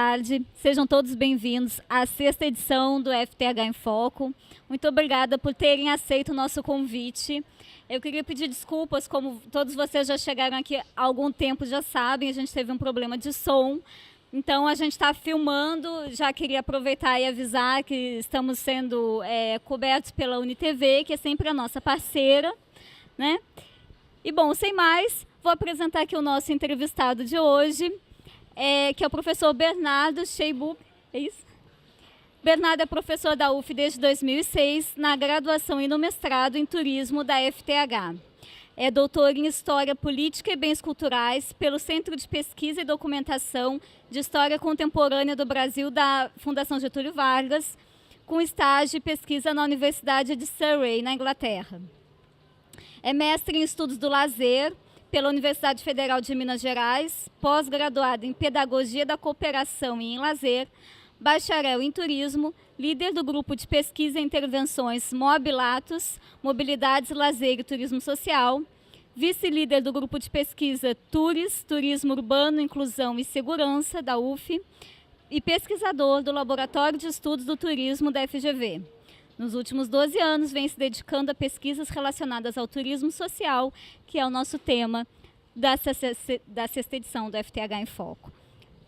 tarde, sejam todos bem-vindos à sexta edição do FTH em Foco. Muito obrigada por terem aceito o nosso convite. Eu queria pedir desculpas, como todos vocês já chegaram aqui há algum tempo, já sabem, a gente teve um problema de som. Então a gente está filmando, já queria aproveitar e avisar que estamos sendo cobertos pela UniTV, que é sempre a nossa parceira, né? E bom, sem mais, vou apresentar aqui o nosso entrevistado de hoje, que é o professor Bernardo Cheiboub, é isso? Bernardo é professor da UF desde 2006, na graduação e no mestrado em turismo da FTH. É doutor em História Política e Bens Culturais pelo Centro de Pesquisa e Documentação de História Contemporânea do Brasil da Fundação Getúlio Vargas, com estágio e pesquisa na Universidade de Surrey, na Inglaterra. É mestre em Estudos do Lazer pela Universidade Federal de Minas Gerais, pós-graduado em Pedagogia da Cooperação e em Lazer, bacharel em Turismo, líder do grupo de pesquisa e intervenções Mobilatos, Mobilidades, Lazer e Turismo Social, vice-líder do grupo de pesquisa TURIS, Turismo Urbano, Inclusão e Segurança, da UF, e pesquisador do Laboratório de Estudos do Turismo da FGV. Nos últimos 12 anos, vem se dedicando a pesquisas relacionadas ao turismo social, que é o nosso tema da sexta edição do FTH em Foco.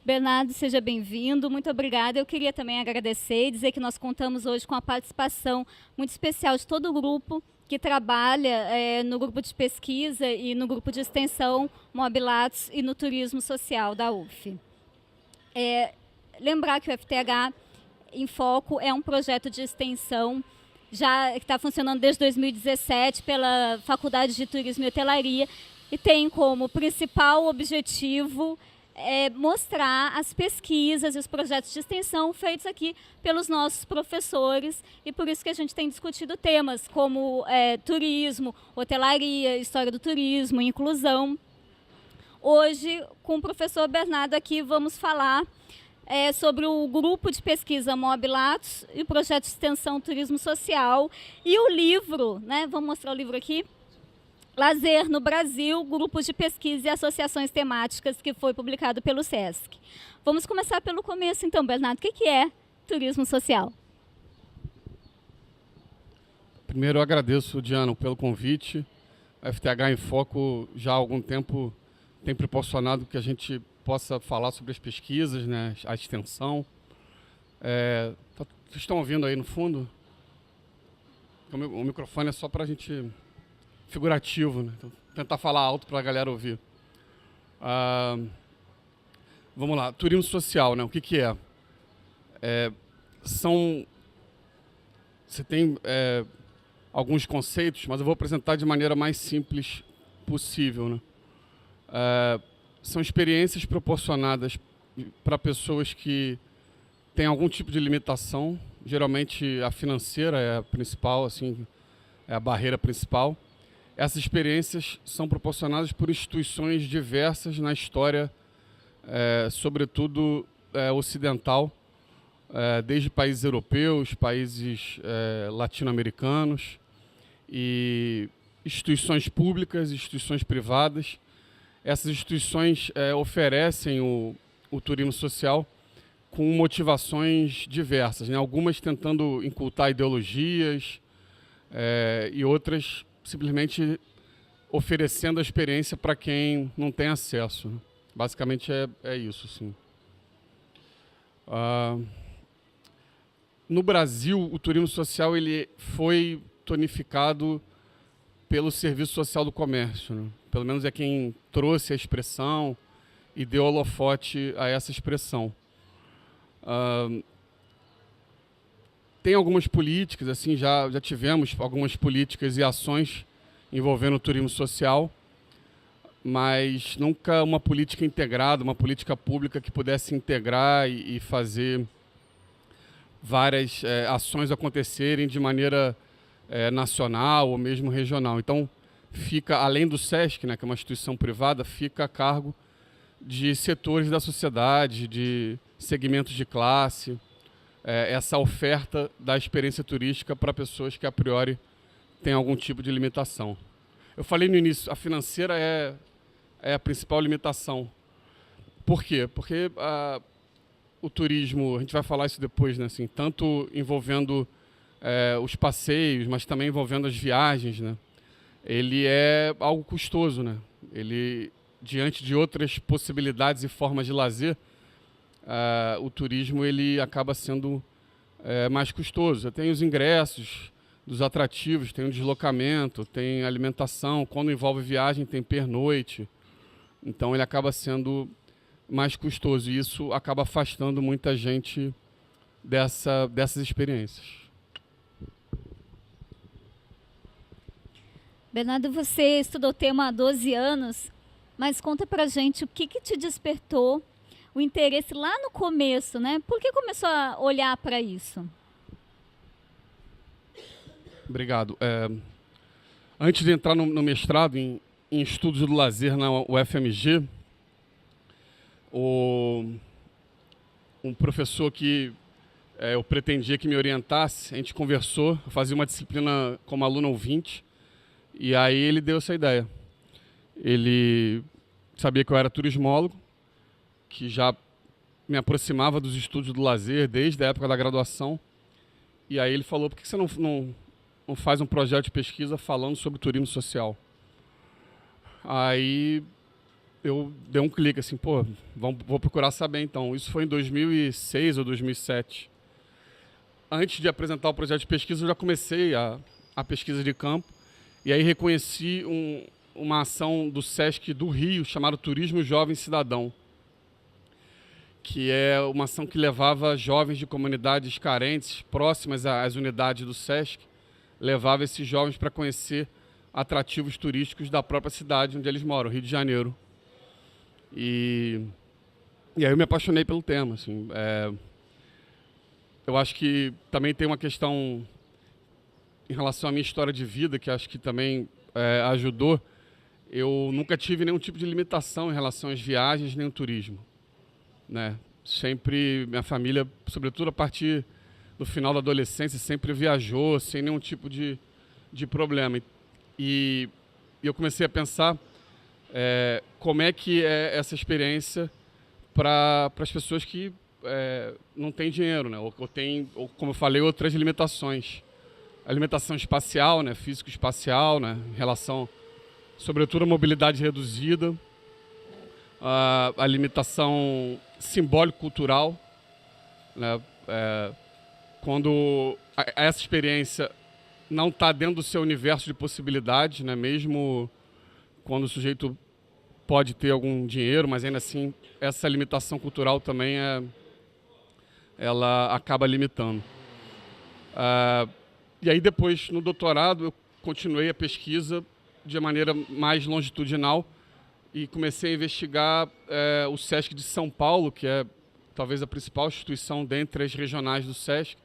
Bernardo, seja bem-vindo, muito obrigada. Eu queria também agradecer e dizer que nós contamos hoje com a participação muito especial de todo o grupo que trabalha no grupo de pesquisa e no grupo de extensão Mobilatos e no turismo social da UF. Lembrar que o FTH em Foco é um projeto de extensão já que está funcionando desde 2017 pela Faculdade de Turismo e Hotelaria e tem como principal objetivo mostrar as pesquisas e os projetos de extensão feitos aqui pelos nossos professores e por isso que a gente tem discutido temas como turismo, hotelaria, história do turismo, inclusão. Hoje, com o professor Bernardo aqui, vamos falar sobre o grupo de pesquisa Mobilatos e o projeto de extensão Turismo Social e o livro, né? Vamos mostrar o livro aqui. Lazer no Brasil, grupos de pesquisa e associações temáticas, que foi publicado pelo SESC. Vamos começar pelo começo, então, Bernardo. O que é turismo social? Primeiro, eu agradeço, Diana, pelo convite. A FTH em Foco já há algum tempo tem proporcionado que a gente possa falar sobre as pesquisas, né, a extensão. Vocês estão ouvindo aí no fundo? O microfone é só para a gente... figurativo, né? Então, tentar falar alto para a galera ouvir. Vamos lá, turismo social, né? O que é? Você tem alguns conceitos, mas eu vou apresentar de maneira mais simples possível, né? São experiências proporcionadas para pessoas que têm algum tipo de limitação, geralmente a financeira é a principal, assim, é a barreira principal. Essas experiências são proporcionadas por instituições diversas na história, sobretudo ocidental, desde países europeus, países latino-americanos, e instituições públicas, instituições privadas. Essas instituições oferecem o turismo social com motivações diversas, né? Algumas tentando incultar ideologias e outras simplesmente oferecendo a experiência para quem não tem acesso. Basicamente é isso, sim. No Brasil, o turismo social ele foi tonificado pelo Serviço Social do Comércio, né? Pelo menos é quem trouxe a expressão e deu holofote a essa expressão. Tem algumas políticas, assim, já tivemos algumas políticas e ações envolvendo o turismo social, mas nunca uma política integrada, uma política pública que pudesse integrar e fazer várias ações acontecerem de maneira nacional ou mesmo regional. Então, fica, além do SESC, né, que é uma instituição privada, fica a cargo de setores da sociedade, de segmentos de classe, essa oferta da experiência turística para pessoas que, a priori, têm algum tipo de limitação. Eu falei no início, a financeira é a principal limitação. Por quê? Porque o turismo, a gente vai falar isso depois, né? Assim, tanto envolvendo os passeios, mas também envolvendo as viagens, né? Ele é algo custoso, né? Ele, diante de outras possibilidades e formas de lazer, o turismo ele acaba sendo mais custoso. Tem os ingressos dos atrativos, tem o deslocamento, tem alimentação. Quando envolve viagem, tem pernoite. Então, ele acaba sendo mais custoso. E isso acaba afastando muita gente dessas experiências. Bernardo, você estudou o tema há 12 anos, mas conta pra gente o que te despertou o interesse lá no começo, né? Por que começou a olhar para isso? Obrigado. Antes de entrar no mestrado em estudos do lazer na UFMG, um professor que eu pretendia que me orientasse, a gente conversou, eu fazia uma disciplina como aluno ouvinte, e aí ele deu essa ideia. Ele sabia que eu era turismólogo, que já me aproximava dos estudos do lazer desde a época da graduação, e aí ele falou, por que você não faz um projeto de pesquisa falando sobre turismo social? Aí eu dei um clique assim, vou procurar saber então. Isso foi em 2006 ou 2007. Antes de apresentar o projeto de pesquisa, eu já comecei a pesquisa de campo, e aí reconheci uma ação do SESC do Rio, chamada Turismo Jovem Cidadão, que é uma ação que levava jovens de comunidades carentes, próximas às unidades do SESC, levava esses jovens para conhecer atrativos turísticos da própria cidade onde eles moram, Rio de Janeiro. E aí eu me apaixonei pelo tema. Assim, eu acho que também tem uma questão em relação à minha história de vida, que acho que também ajudou. Eu nunca tive nenhum tipo de limitação em relação às viagens nem ao turismo, né? Sempre, minha família, sobretudo a partir do final da adolescência, sempre viajou sem nenhum tipo de problema. E eu comecei a pensar como é que é essa experiência para as pessoas que não têm dinheiro, né? Ou como eu falei, outras limitações. A limitação espacial, né? Físico-espacial, né? Em relação, sobretudo, à mobilidade reduzida. A limitação simbólico-cultural, né? Quando essa experiência não está dentro do seu universo de possibilidades, né? Mesmo quando o sujeito pode ter algum dinheiro, mas ainda assim essa limitação cultural também ela acaba limitando. E aí depois, no doutorado, eu continuei a pesquisa de maneira mais longitudinal e comecei a investigar o SESC de São Paulo, que é talvez a principal instituição dentre as regionais do SESC,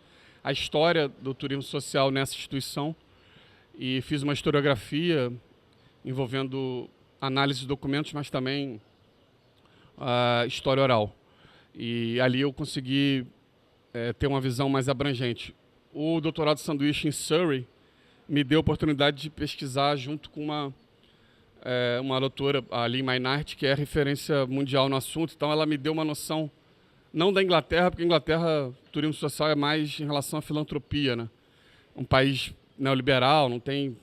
a história do turismo social nessa instituição, e fiz uma historiografia envolvendo análise de documentos, mas também história oral. E ali eu consegui ter uma visão mais abrangente. O doutorado de sanduíche em Surrey me deu a oportunidade de pesquisar junto com uma doutora, a Lynn Maynard, que é referência mundial no assunto. Então ela me deu uma noção, não da Inglaterra, porque a Inglaterra, o turismo social é mais em relação à filantropia, né? Um país neoliberal, não tem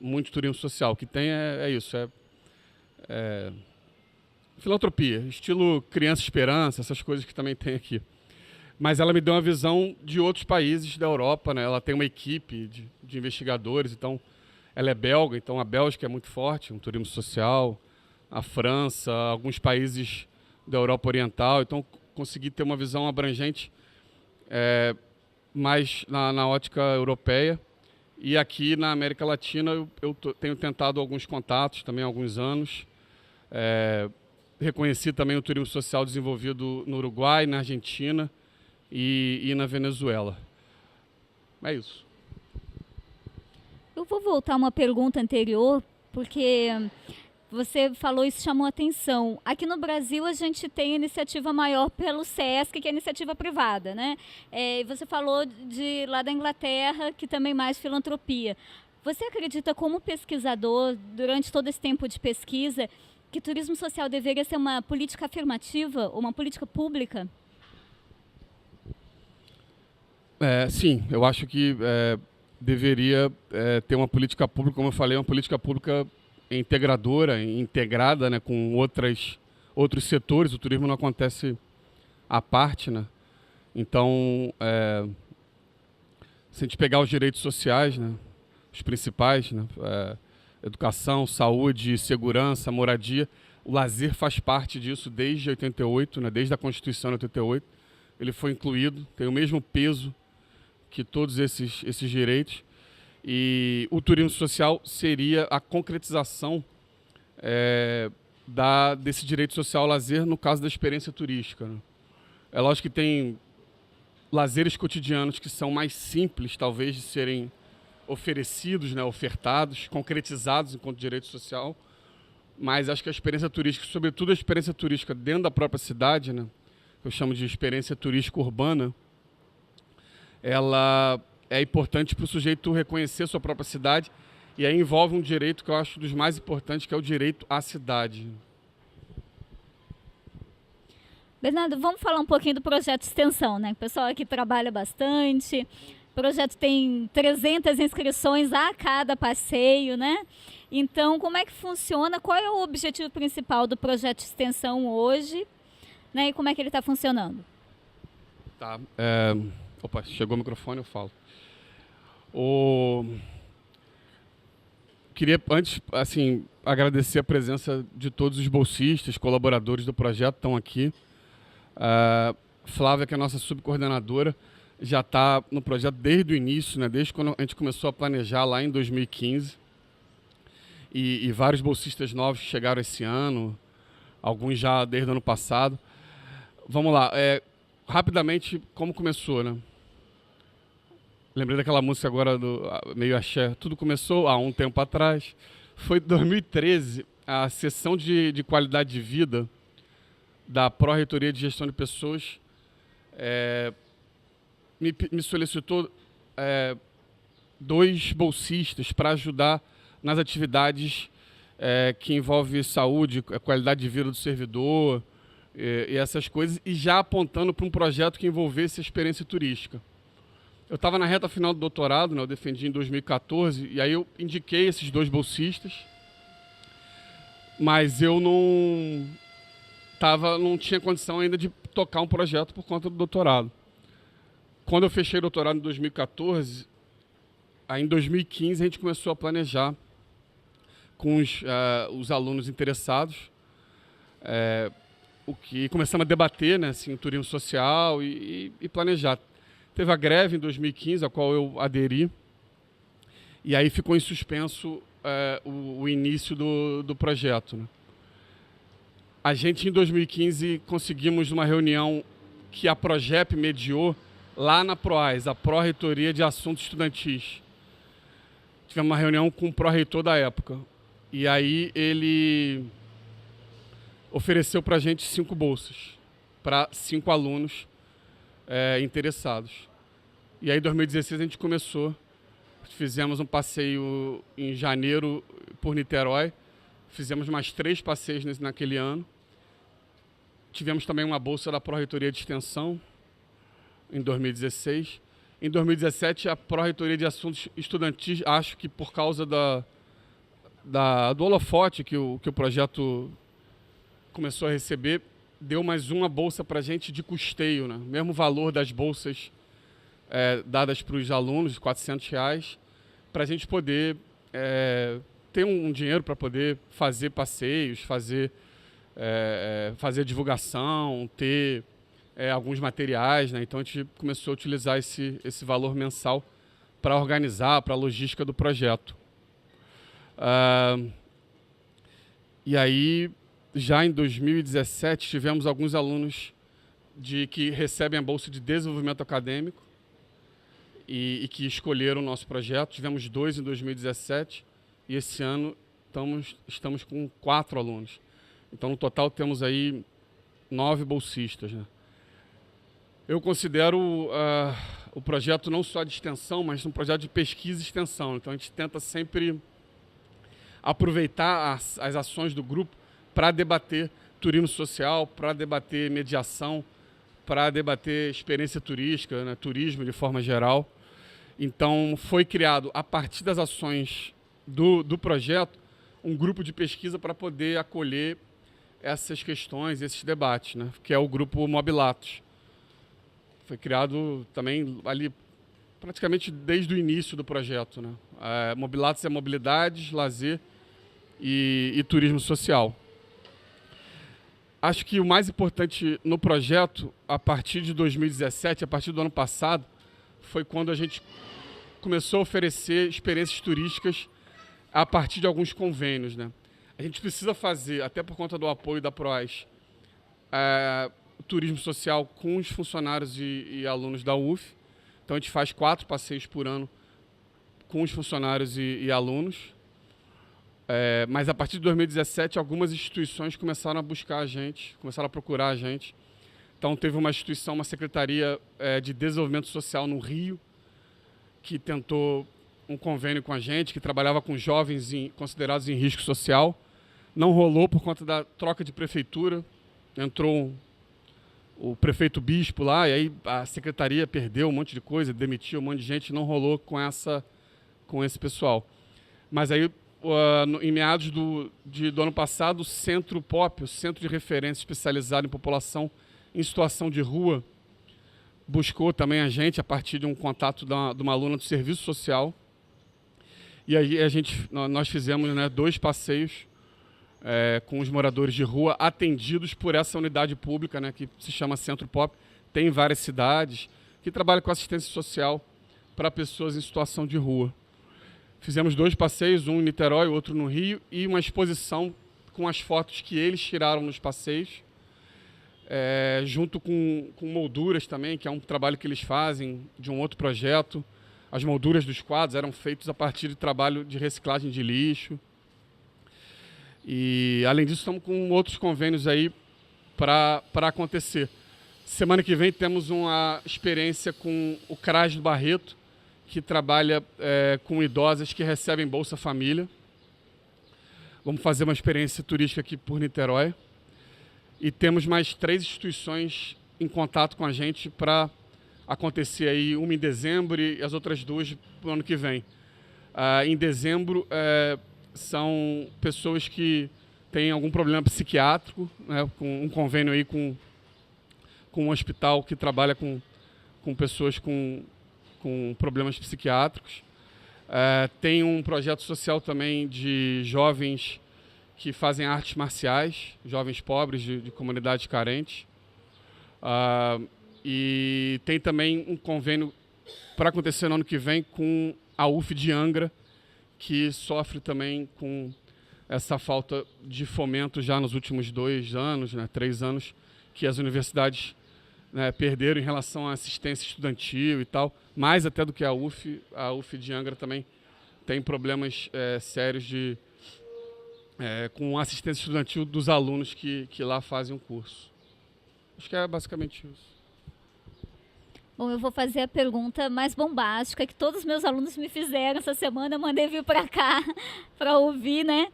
muito turismo social. O que tem é isso, filantropia, estilo Criança Esperança, essas coisas que também tem aqui. Mas ela me deu uma visão de outros países da Europa, né? Ela tem uma equipe de investigadores, então ela é belga, então a Bélgica é muito forte, um turismo social, a França, alguns países da Europa Oriental, então consegui ter uma visão abrangente mais na ótica europeia. E aqui na América Latina eu tenho tentado alguns contatos também há alguns anos. Reconheci também o turismo social desenvolvido no Uruguai, na Argentina e na Venezuela. É isso. Eu vou voltar a uma pergunta anterior, porque você falou isso, chamou a atenção. Aqui no Brasil a gente tem iniciativa maior pelo SESC, que é iniciativa privada, né? Você falou lá da Inglaterra, que também mais filantropia. Você acredita, como pesquisador, durante todo esse tempo de pesquisa, que turismo social deveria ser uma política afirmativa, uma política pública? Sim, eu acho que deveria ter uma política pública, como eu falei, uma política pública integradora, integrada, né, com outros setores. O turismo não acontece à parte, né? Então, se a gente pegar os direitos sociais, né, os principais, né, educação, saúde, segurança, moradia, o lazer faz parte disso desde 88, né, desde a Constituição de 88. Ele foi incluído, tem o mesmo peso que todos esses direitos. E o turismo social seria a concretização desse direito social ao lazer no caso da experiência turística, né? É lógico que tem lazeres cotidianos que são mais simples, talvez, de serem oferecidos, né, ofertados, concretizados enquanto direito social, mas acho que a experiência turística, sobretudo a experiência turística dentro da própria cidade, né, que eu chamo de experiência turística urbana, ela é importante para o sujeito reconhecer sua própria cidade, e aí envolve um direito que eu acho dos mais importantes, que é o direito à cidade. Bernardo, vamos falar um pouquinho do projeto de extensão, né? O pessoal aqui trabalha bastante. O projeto tem 300 inscrições a cada passeio, né? Então, como é que funciona? Qual é o objetivo principal do projeto de extensão hoje, né? E como é que ele está funcionando? Tá. Opa, chegou o microfone, eu falo. Queria, antes, assim, agradecer a presença de todos os bolsistas, colaboradores do projeto que estão aqui. Flávia, que é a nossa subcoordenadora, já está no projeto desde o início, né? Desde quando a gente começou a planejar lá em 2015. E vários bolsistas novos chegaram esse ano, alguns já desde o ano passado. Vamos lá, rapidamente, como começou, né? Lembrei daquela música agora do meio axé. Tudo começou há um tempo atrás. Foi em 2013, a sessão de qualidade de vida da Pró-Reitoria de Gestão de Pessoas me solicitou 2 bolsistas para ajudar nas atividades que envolvem saúde, qualidade de vida do servidor e essas coisas, e já apontando para um projeto que envolvesse a experiência turística. Eu estava na reta final do doutorado, né, eu defendi em 2014, e aí eu indiquei esses 2 bolsistas, mas eu não tinha condição ainda de tocar um projeto por conta do doutorado. Quando eu fechei o doutorado em 2014, aí em 2015 a gente começou a planejar com os alunos interessados, começamos a debater, né, assim, o turismo social e planejar. Teve a greve em 2015, a qual eu aderi, e aí ficou em suspenso o início do projeto, né? A gente, em 2015, conseguimos uma reunião que a Progep mediou lá na PROAS, a Pró-Reitoria de Assuntos Estudantis. Tivemos uma reunião com o pró-reitor da época. E aí ele ofereceu para a gente 5 bolsas, para 5 alunos interessados. E aí, em 2016, a gente começou. Fizemos um passeio em janeiro por Niterói. Fizemos mais 3 passeios naquele ano. Tivemos também uma bolsa da Pró-Reitoria de Extensão, em 2016. Em 2017, a Pró-Reitoria de Assuntos Estudantis, acho que por causa do holofote que o projeto começou a receber, deu mais uma bolsa para a gente de custeio, né? Mesmo valor das bolsas dadas para os alunos, R$ 400, para a gente poder ter um dinheiro para poder fazer passeios, fazer divulgação, ter alguns materiais, né? Então a gente começou a utilizar esse valor mensal para organizar, para a logística do projeto. E aí, já em 2017, tivemos alguns alunos que recebem a bolsa de desenvolvimento acadêmico e que escolheram o nosso projeto. Tivemos 2 em 2017 e esse ano estamos com 4 alunos. Então, no total, temos aí 9 bolsistas, né? Eu considero o projeto não só de extensão, mas um projeto de pesquisa e extensão. Então, a gente tenta sempre aproveitar as ações do grupo para debater turismo social, para debater mediação, para debater experiência turística, né, turismo de forma geral. Então, foi criado, a partir das ações do projeto, um grupo de pesquisa para poder acolher essas questões, esses debates, né, que é o grupo Mobilatos. Foi criado também ali praticamente desde o início do projeto, né? Mobilatos é mobilidade, lazer e turismo social. Acho que o mais importante no projeto, a partir de 2017, a partir do ano passado, foi quando a gente começou a oferecer experiências turísticas a partir de alguns convênios, né? A gente precisa fazer, até por conta do apoio da PROAS, turismo social com os funcionários e alunos da UF. Então, a gente faz 4 passeios por ano com os funcionários e alunos. Mas, a partir de 2017, algumas instituições começaram a buscar a gente, começaram a procurar a gente. Então, teve uma instituição, uma secretaria de desenvolvimento social no Rio, que tentou um convênio com a gente, que trabalhava com jovens considerados em risco social. Não rolou por conta da troca de prefeitura. Entrou o prefeito Bispo lá, e aí a secretaria perdeu um monte de coisa, demitiu um monte de gente, não rolou com esse pessoal. Mas aí, em meados do ano passado, o Centro POP, o Centro de Referência Especializado em População em Situação de Rua, buscou também a gente a partir de um contato de uma aluna do Serviço Social. E aí nós fizemos, né, 2 passeios com os moradores de rua atendidos por essa unidade pública, né, que se chama Centro POP. Tem em várias cidades que trabalha com assistência social para pessoas em situação de rua. Fizemos 2 passeios, um em Niterói, outro no Rio, e uma exposição com as fotos que eles tiraram nos passeios, junto com molduras também, que é um trabalho que eles fazem de um outro projeto. As molduras dos quadros eram feitas a partir de trabalho de reciclagem de lixo. E, além disso, estamos com outros convênios aí para acontecer. Semana que vem temos uma experiência com o CRAS do Barreto, que trabalha com idosas que recebem Bolsa Família. Vamos fazer uma experiência turística aqui por Niterói. E temos mais 3 instituições em contato com a gente para acontecer aí, uma em dezembro e as outras 2 para o ano que vem. Em dezembro, são pessoas que têm algum problema psiquiátrico, né, com um convênio aí com um hospital que trabalha com pessoas com problemas psiquiátricos. Tem um projeto social também de jovens que fazem artes marciais, jovens pobres de comunidades carentes. E tem também um convênio para acontecer no ano que vem com a UF de Angra, que sofre também com essa falta de fomento já nos últimos 2 anos, né, 3 anos, que as universidades, né, perderam em relação à assistência estudantil e tal, mais até do que a UF. A UF de Angra também tem problemas sérios com assistência estudantil dos alunos que lá fazem o curso. Acho que é basicamente isso. Bom, eu vou fazer a pergunta mais bombástica que todos os meus alunos me fizeram essa semana. Eu mandei vir para cá para ouvir, né?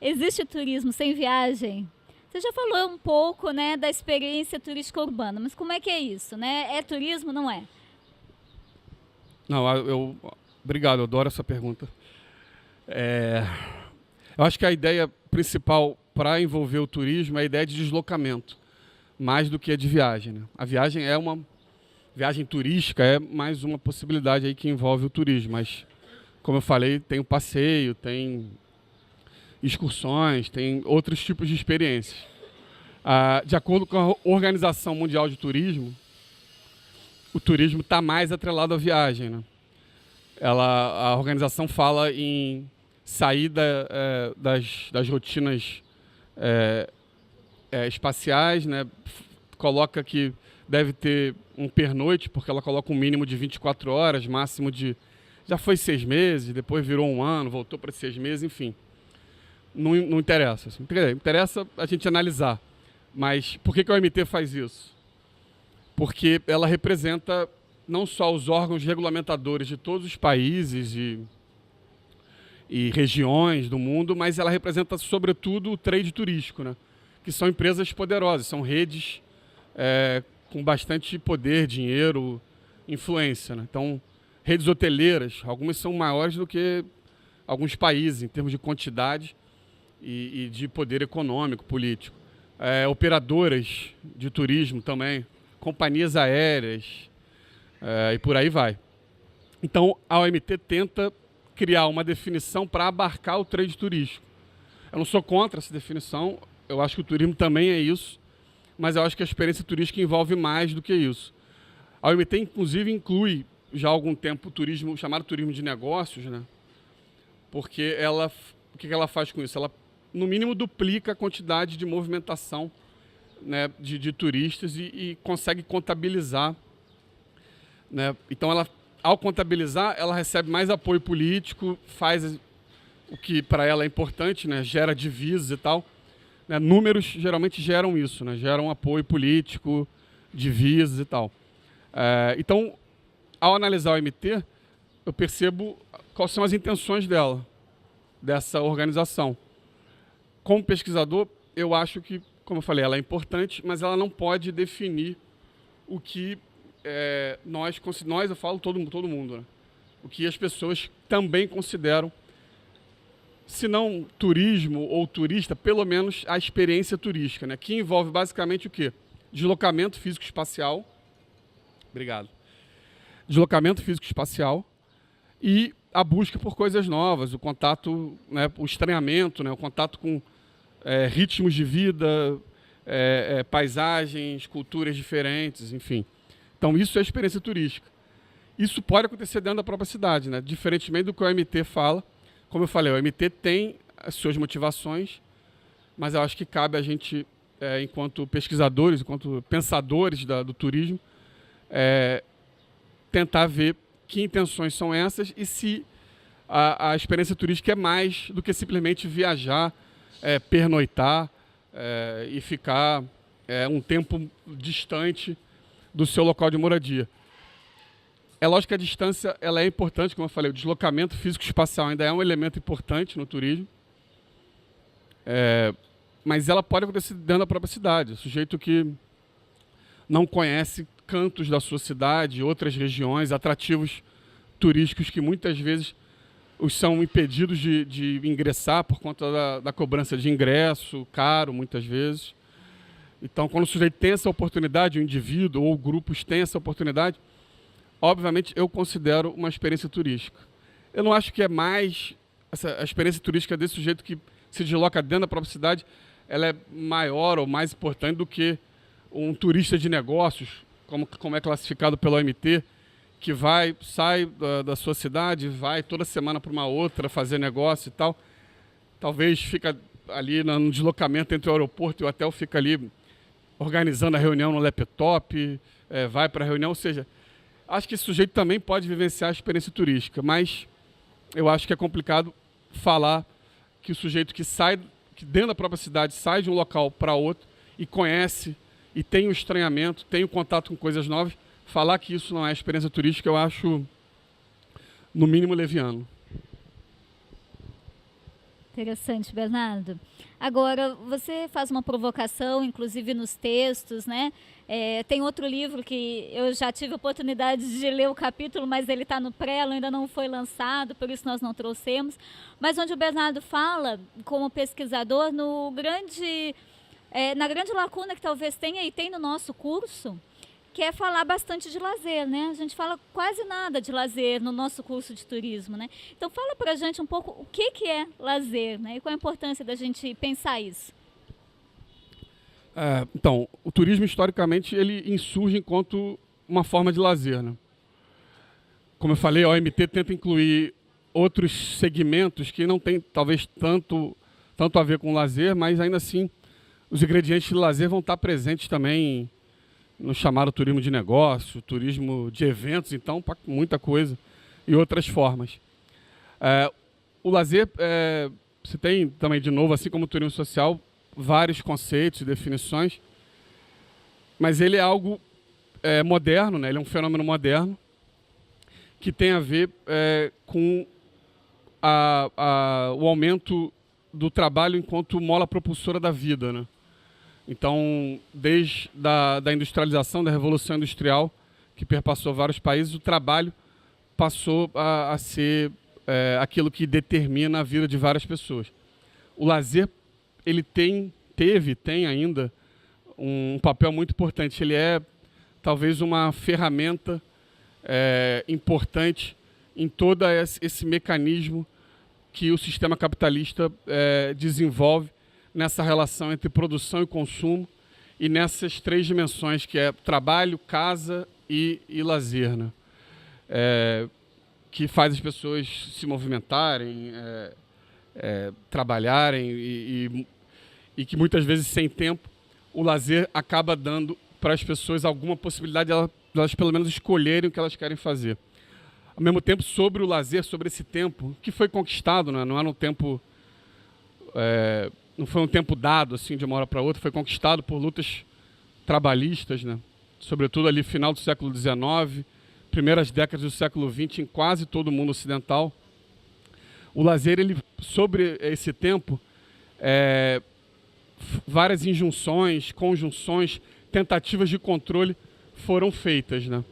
Existe turismo sem viagem? Você já falou um pouco, né, da experiência turística urbana, mas como é que é isso, né? É turismo, não é? Não, obrigado, eu adoro essa pergunta. Eu acho que a ideia principal para envolver o turismo é a ideia de deslocamento, mais do que a de viagem, né? A viagem viagem turística é mais uma possibilidade aí que envolve o turismo, mas, como eu falei, tem o passeio, tem excursões, tem outros tipos de experiências. De acordo com a Organização Mundial de Turismo, o turismo está mais atrelado à viagem, né? A organização fala em sair das rotinas espaciais, né? Coloca que deve ter um pernoite, porque ela coloca um mínimo de 24 horas, máximo de... Já foi 6 meses, depois virou 1 ano, voltou para 6 meses, enfim. Não interessa. Assim. Interessa a gente analisar. Mas por que a OMT faz isso? Porque ela representa não só os órgãos regulamentadores de todos os países e regiões do mundo, mas ela representa, sobretudo, o trade turístico, né? Que são empresas poderosas, são redes com bastante poder, dinheiro, influência, né? Então, redes hoteleiras, algumas são maiores do que alguns países, em termos de quantidade e de poder econômico, político. Operadoras de turismo também, companhias aéreas, e por aí vai. Então, a OMT tenta criar uma definição para abarcar o trade turístico. Eu não sou contra essa definição, eu acho que o turismo também é isso, mas eu acho que a experiência turística envolve mais do que isso. A OMT, inclusive, inclui já há algum tempo o turismo, chamado turismo de negócios, né? Porque o que ela faz com isso? Ela, no mínimo, duplica a quantidade de movimentação, né, de turistas e consegue contabilizar, né? Então, ao contabilizar, ela recebe mais apoio político, faz o que para ela é importante, né? Gera divisas e tal. Né? Números geralmente geram isso, né? Geram apoio político, divisas e tal. Então, ao analisar o OMT, eu percebo quais são as intenções dessa organização. Como pesquisador, eu acho que, como eu falei, ela é importante, mas ela não pode definir o que nós, eu falo todo mundo, né? O que as pessoas também consideram, se não turismo ou turista, pelo menos a experiência turística, né? Que envolve basicamente o quê? Deslocamento físico-espacial. Obrigado. Deslocamento físico-espacial e a busca por coisas novas, o contato, né, o estranhamento, né, o contato com ritmos de vida, paisagens, culturas diferentes, enfim. Então, isso é experiência turística. Isso pode acontecer dentro da própria cidade, né? Diferentemente do que o OMT fala. Como eu falei, o OMT tem as suas motivações, mas eu acho que cabe a gente, enquanto pesquisadores, enquanto pensadores do turismo, tentar ver que intenções são essas e se a experiência turística é mais do que simplesmente viajar, pernoitar e ficar um tempo distante do seu local de moradia. É lógico que a distância ela é importante, como eu falei, o deslocamento físico-espacial ainda é um elemento importante no turismo, mas ela pode acontecer dentro da própria cidade. O sujeito que não conhece cantos da sua cidade, outras regiões, atrativos turísticos que muitas vezes os são impedidos de ingressar por conta da cobrança de ingresso, caro muitas vezes. Então, quando o sujeito tem essa oportunidade, o indivíduo ou grupos têm essa oportunidade, obviamente eu considero uma experiência turística. Eu não acho que é mais a experiência turística desse sujeito que se desloca dentro da própria cidade, ela é maior ou mais importante do que um turista de negócios, como é classificado pela OMT, que sai da sua cidade, vai toda semana para uma outra fazer negócio e tal. Talvez fica ali no deslocamento entre o aeroporto e o hotel, fica ali organizando a reunião no laptop, vai para a reunião, ou seja, acho que esse sujeito também pode vivenciar a experiência turística, mas eu acho que é complicado falar que o sujeito que dentro da própria cidade sai de um local para outro e conhece e tem o estranhamento, tem o contato com coisas novas, falar que isso não é experiência turística, eu acho, no mínimo, leviano. Interessante, Bernardo. Agora, você faz uma provocação, inclusive nos textos, né? Tem outro livro que eu já tive a oportunidade de ler o capítulo, mas ele está no prelo, ainda não foi lançado, por isso nós não trouxemos. Mas onde o Bernardo fala, como pesquisador, na grande lacuna que talvez tenha e tem no nosso curso, que é falar bastante de lazer, né? A gente fala quase nada de lazer no nosso curso de turismo, né? Então fala pra gente um pouco o que é lazer, né? E qual a importância da gente pensar isso. Então, o turismo historicamente ele insurge enquanto uma forma de lazer, né? Como eu falei, a OMT tenta incluir outros segmentos que não tem talvez tanto a ver com lazer, mas ainda assim os ingredientes de lazer vão estar presentes também no chamado turismo de negócio, turismo de eventos, então, para muita coisa e outras formas. O lazer, você tem também, de novo, assim como o turismo social, vários conceitos e definições, mas ele é algo moderno, né? Ele é um fenômeno moderno que tem a ver com o aumento do trabalho enquanto mola propulsora da vida, né? Então, desde da industrialização, da Revolução Industrial, que perpassou vários países, o trabalho passou a ser aquilo que determina a vida de várias pessoas. O lazer, ele tem ainda um papel muito importante. Ele é talvez uma ferramenta importante em todo esse mecanismo que o sistema capitalista desenvolve nessa relação entre produção e consumo e nessas três dimensões, que é trabalho, casa e lazer, né? Que faz as pessoas se movimentarem, trabalharem e que muitas vezes, sem tempo, o lazer acaba dando para as pessoas alguma possibilidade de elas pelo menos escolherem o que elas querem fazer. Ao mesmo tempo, sobre o lazer, sobre esse tempo, que foi conquistado, né? Não era um tempo... não foi um tempo dado assim de uma hora para outra, foi conquistado por lutas trabalhistas, né? Sobretudo ali final do século XIX, primeiras décadas do século XX, em quase todo o mundo ocidental. O lazer, ele, sobre esse tempo, várias injunções, conjunções, tentativas de controle foram feitas, né?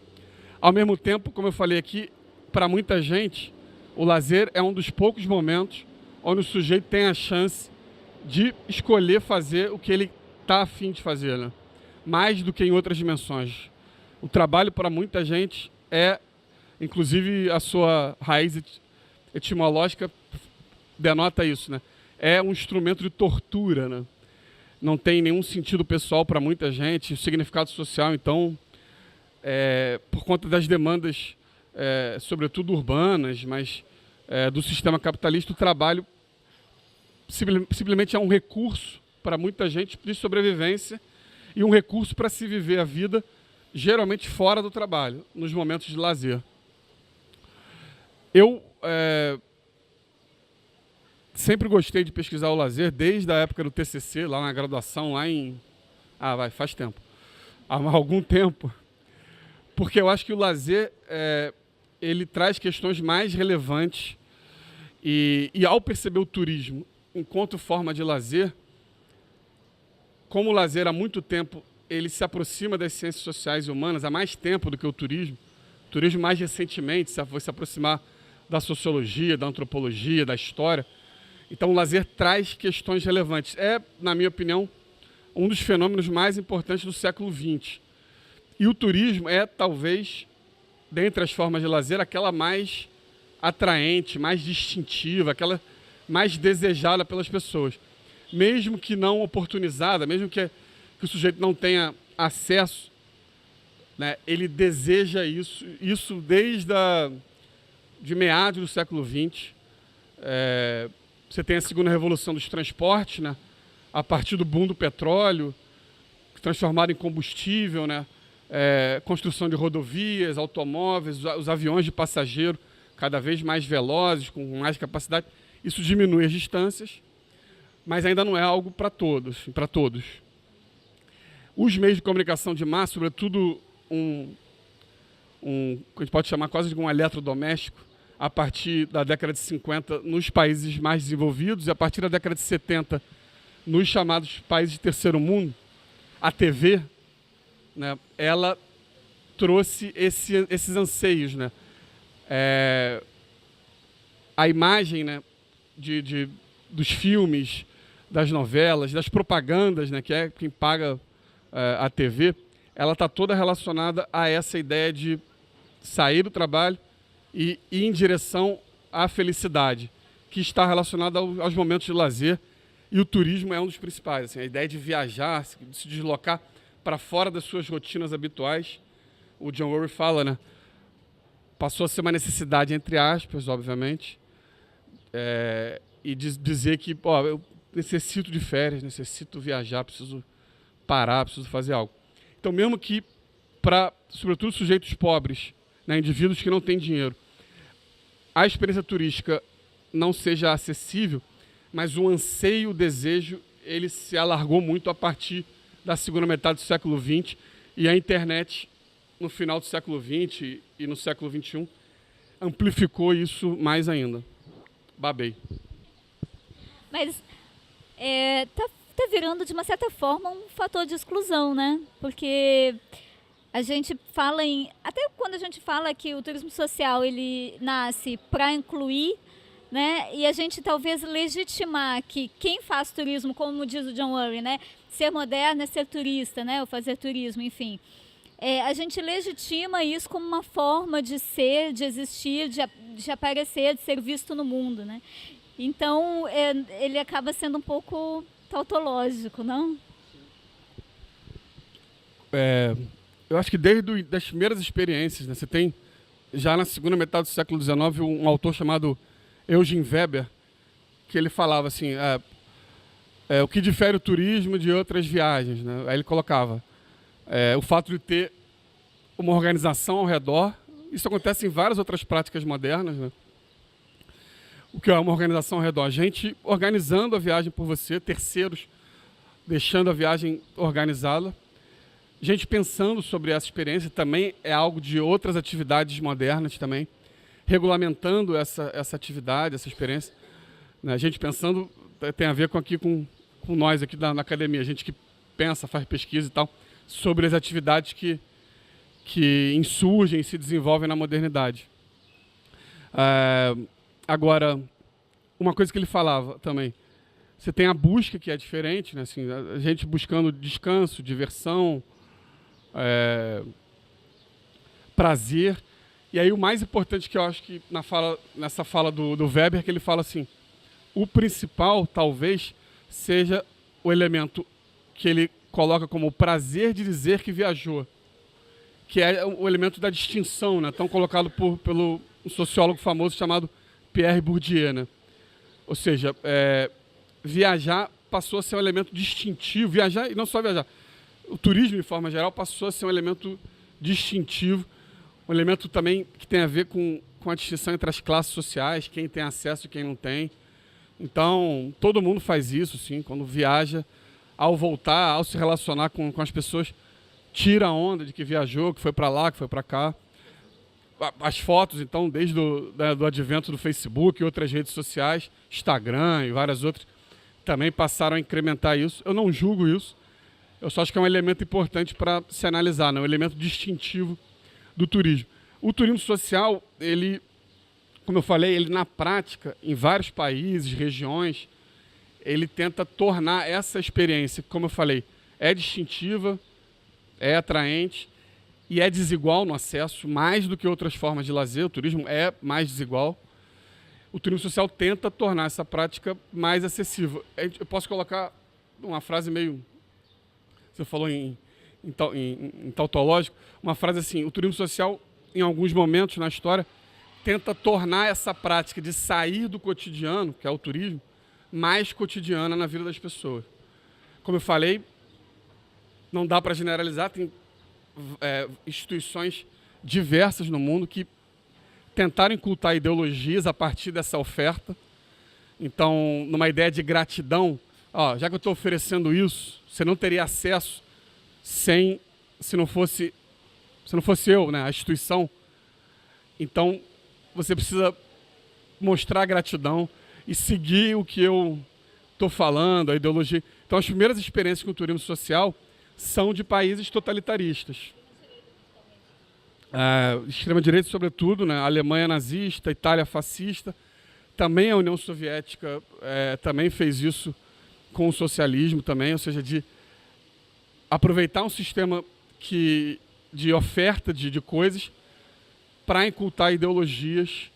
Ao mesmo tempo, como eu falei aqui, para muita gente, o lazer é um dos poucos momentos onde o sujeito tem a chance de escolher fazer o que ele está a fim de fazer, né? Mais do que em outras dimensões. O trabalho, para muita gente, inclusive a sua raiz etimológica denota isso, né? É um instrumento de tortura, né? Não tem nenhum sentido pessoal para muita gente, significado social, então, por conta das demandas, sobretudo urbanas, mas do sistema capitalista, o trabalho simplesmente é um recurso para muita gente de sobrevivência e um recurso para se viver a vida, geralmente fora do trabalho, nos momentos de lazer. Eu sempre gostei de pesquisar o lazer, desde a época do TCC, lá na graduação, faz tempo, há algum tempo, porque eu acho que o lazer, ele traz questões mais relevantes e ao perceber o turismo enquanto forma de lazer, como o lazer há muito tempo ele se aproxima das ciências sociais e humanas, há mais tempo do que o turismo mais recentemente foi se aproximar da sociologia, da antropologia, da história. Então o lazer traz questões relevantes. Na minha opinião, um dos fenômenos mais importantes do século XX. E o turismo talvez, dentre as formas de lazer, aquela mais atraente, mais distintiva, aquela mais desejada pelas pessoas. Mesmo que não oportunizada, mesmo que o sujeito não tenha acesso, né, ele deseja isso desde de meados do século XX. Você tem a segunda revolução dos transportes, né, a partir do boom do petróleo, transformado em combustível, né, construção de rodovias, automóveis, os aviões de passageiro cada vez mais velozes, com mais capacidade. Isso diminui as distâncias, mas ainda não é algo para todos. Os meios de comunicação de massa, sobretudo que a gente pode chamar quase de um eletrodoméstico, a partir da década de 50 nos países mais desenvolvidos e a partir da década de 70 nos chamados países de terceiro mundo, a TV, né, ela trouxe esses anseios, né? A imagem, né, dos filmes, das novelas, das propagandas, né, que é quem paga a TV, ela está toda relacionada a essa ideia de sair do trabalho e ir em direção à felicidade, que está relacionada aos momentos de lazer, e o turismo é um dos principais. Assim, a ideia de viajar, de se deslocar para fora das suas rotinas habituais. O John Worry fala, né, passou a ser uma necessidade, entre aspas, obviamente, e dizer que eu necessito de férias, necessito viajar, preciso parar, preciso fazer algo. Então, mesmo que para, sobretudo, sujeitos pobres, né, indivíduos que não têm dinheiro, a experiência turística não seja acessível, mas o anseio, o desejo, ele se alargou muito a partir da segunda metade do século XX, e a internet, no final do século XX e no século XXI, amplificou isso mais ainda. Babei. Mas tá está virando, de uma certa forma, um fator de exclusão, né? Porque a gente fala até quando a gente fala que o turismo social ele nasce para incluir, né? E a gente talvez legitimar que quem faz turismo, como diz o John Urry, né? Ser moderno é ser turista, né? Ou fazer turismo, enfim. A gente legitima isso como uma forma de ser, de existir, de aparecer, de ser visto no mundo, né? Então, ele acaba sendo um pouco tautológico, não? Eu acho que desde das primeiras experiências, né? Você tem, já na segunda metade do século XIX, um autor chamado Eugen Weber, que ele falava assim, o que difere o turismo de outras viagens, né? Aí ele colocava o fato de ter uma organização ao redor. Isso acontece em várias outras práticas modernas, né? O que é uma organização ao redor? Gente organizando a viagem por você, terceiros deixando a viagem organizada. Gente pensando sobre essa experiência também é algo de outras atividades modernas também, regulamentando essa atividade, essa experiência. A gente pensando, tem a ver com nós aqui na academia, a gente que pensa, faz pesquisa e tal, sobre as atividades que insurgem e se desenvolvem na modernidade. Agora, uma coisa que ele falava também, você tem a busca que é diferente, né? Assim, a gente buscando descanso, diversão, prazer. E aí o mais importante que eu acho que nessa fala do Weber, que ele fala assim, o principal talvez seja o elemento que ele coloca como o prazer de dizer que viajou, que é o elemento da distinção, né? Tão colocado pelo um sociólogo famoso chamado Pierre Bourdieu, né? Ou seja, viajar passou a ser um elemento distintivo, viajar e não só viajar, o turismo de forma geral passou a ser um elemento distintivo, um elemento também que tem a ver com a distinção entre as classes sociais, quem tem acesso e quem não tem. Então, todo mundo faz isso, sim, quando viaja, ao voltar, ao se relacionar com as pessoas, tira a onda de que viajou, que foi para lá, que foi para cá. As fotos, então, desde do advento do Facebook e outras redes sociais, Instagram e várias outras, também passaram a incrementar isso. Eu não julgo isso, eu só acho que é um elemento importante para se analisar, né? Um elemento distintivo do turismo. O turismo social, ele, como eu falei, ele na prática, em vários países, regiões, ele tenta tornar essa experiência, como eu falei, é distintiva, é atraente e é desigual no acesso, mais do que outras formas de lazer. O turismo é mais desigual. O turismo social tenta tornar essa prática mais acessível. Eu posso colocar uma frase meio... Você falou em tautológico, uma frase assim, o turismo social, em alguns momentos na história, tenta tornar essa prática de sair do cotidiano, que é o turismo, mais cotidiana na vida das pessoas. Como eu falei, não dá para generalizar, tem instituições diversas no mundo que tentaram incultar ideologias a partir dessa oferta. Então, numa ideia de gratidão, já que eu estou oferecendo isso, você não teria acesso se não fosse eu, né, a instituição. Então, você precisa mostrar gratidão e seguir o que eu estou falando, a ideologia. Então, as primeiras experiências com o turismo social são de países totalitaristas. Extrema-direita, sobretudo, né? A Alemanha nazista, a Itália fascista, também a União Soviética também fez isso com o socialismo também, ou seja, de aproveitar um sistema de oferta de coisas para incultar ideologias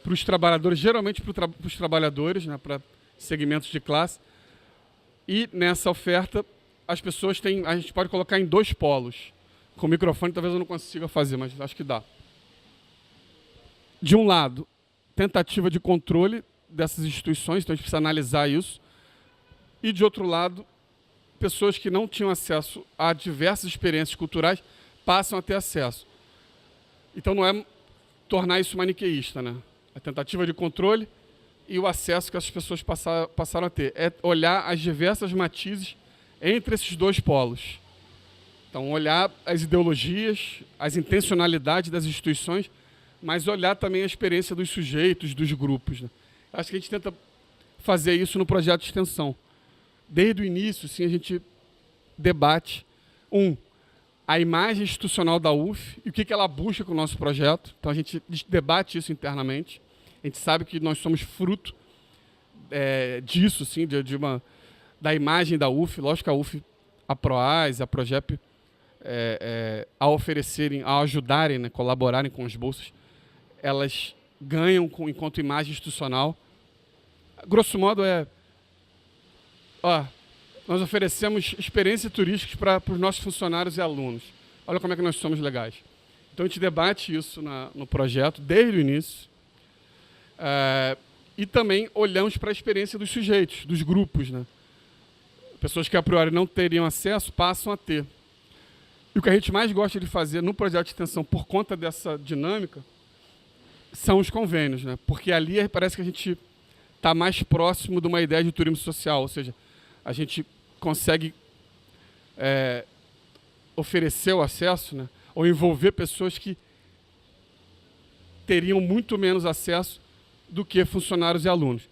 para os trabalhadores, geralmente para os trabalhadores, né, para segmentos de classe. E nessa oferta, as pessoas a gente pode colocar em dois polos. Com o microfone talvez eu não consiga fazer, mas acho que dá. De um lado, tentativa de controle dessas instituições, então a gente precisa analisar isso. E de outro lado, pessoas que não tinham acesso a diversas experiências culturais passam a ter acesso. Então não é tornar isso maniqueísta, né? A tentativa de controle e o acesso que essas pessoas passaram a ter. É olhar as diversas matizes entre esses dois polos. Então, olhar as ideologias, as intencionalidades das instituições, mas olhar também a experiência dos sujeitos, dos grupos, né? Acho que a gente tenta fazer isso no projeto de extensão. desde o início, sim, a gente debate, a imagem institucional da UF e o que ela busca com o nosso projeto. Então, a gente debate isso internamente. A gente sabe que nós somos fruto disso, sim, da imagem da UF. Lógico que a UF, a PROAS, a PROGEP, ao oferecerem, ao ajudarem, né, colaborarem com as bolsas, elas ganham enquanto imagem institucional. Grosso modo, nós oferecemos experiências turísticas para os nossos funcionários e alunos. Olha como é que nós somos legais. Então, a gente debate isso no projeto, desde o início. E também olhamos para a experiência dos sujeitos, dos grupos, né? Pessoas que, a priori, não teriam acesso, passam a ter. E o que a gente mais gosta de fazer no projeto de extensão, por conta dessa dinâmica, são os convênios, né? Porque ali parece que a gente está mais próximo de uma ideia de turismo social, ou seja, a gente consegue oferecer o acesso, né, ou envolver pessoas que teriam muito menos acesso do que funcionários e alunos.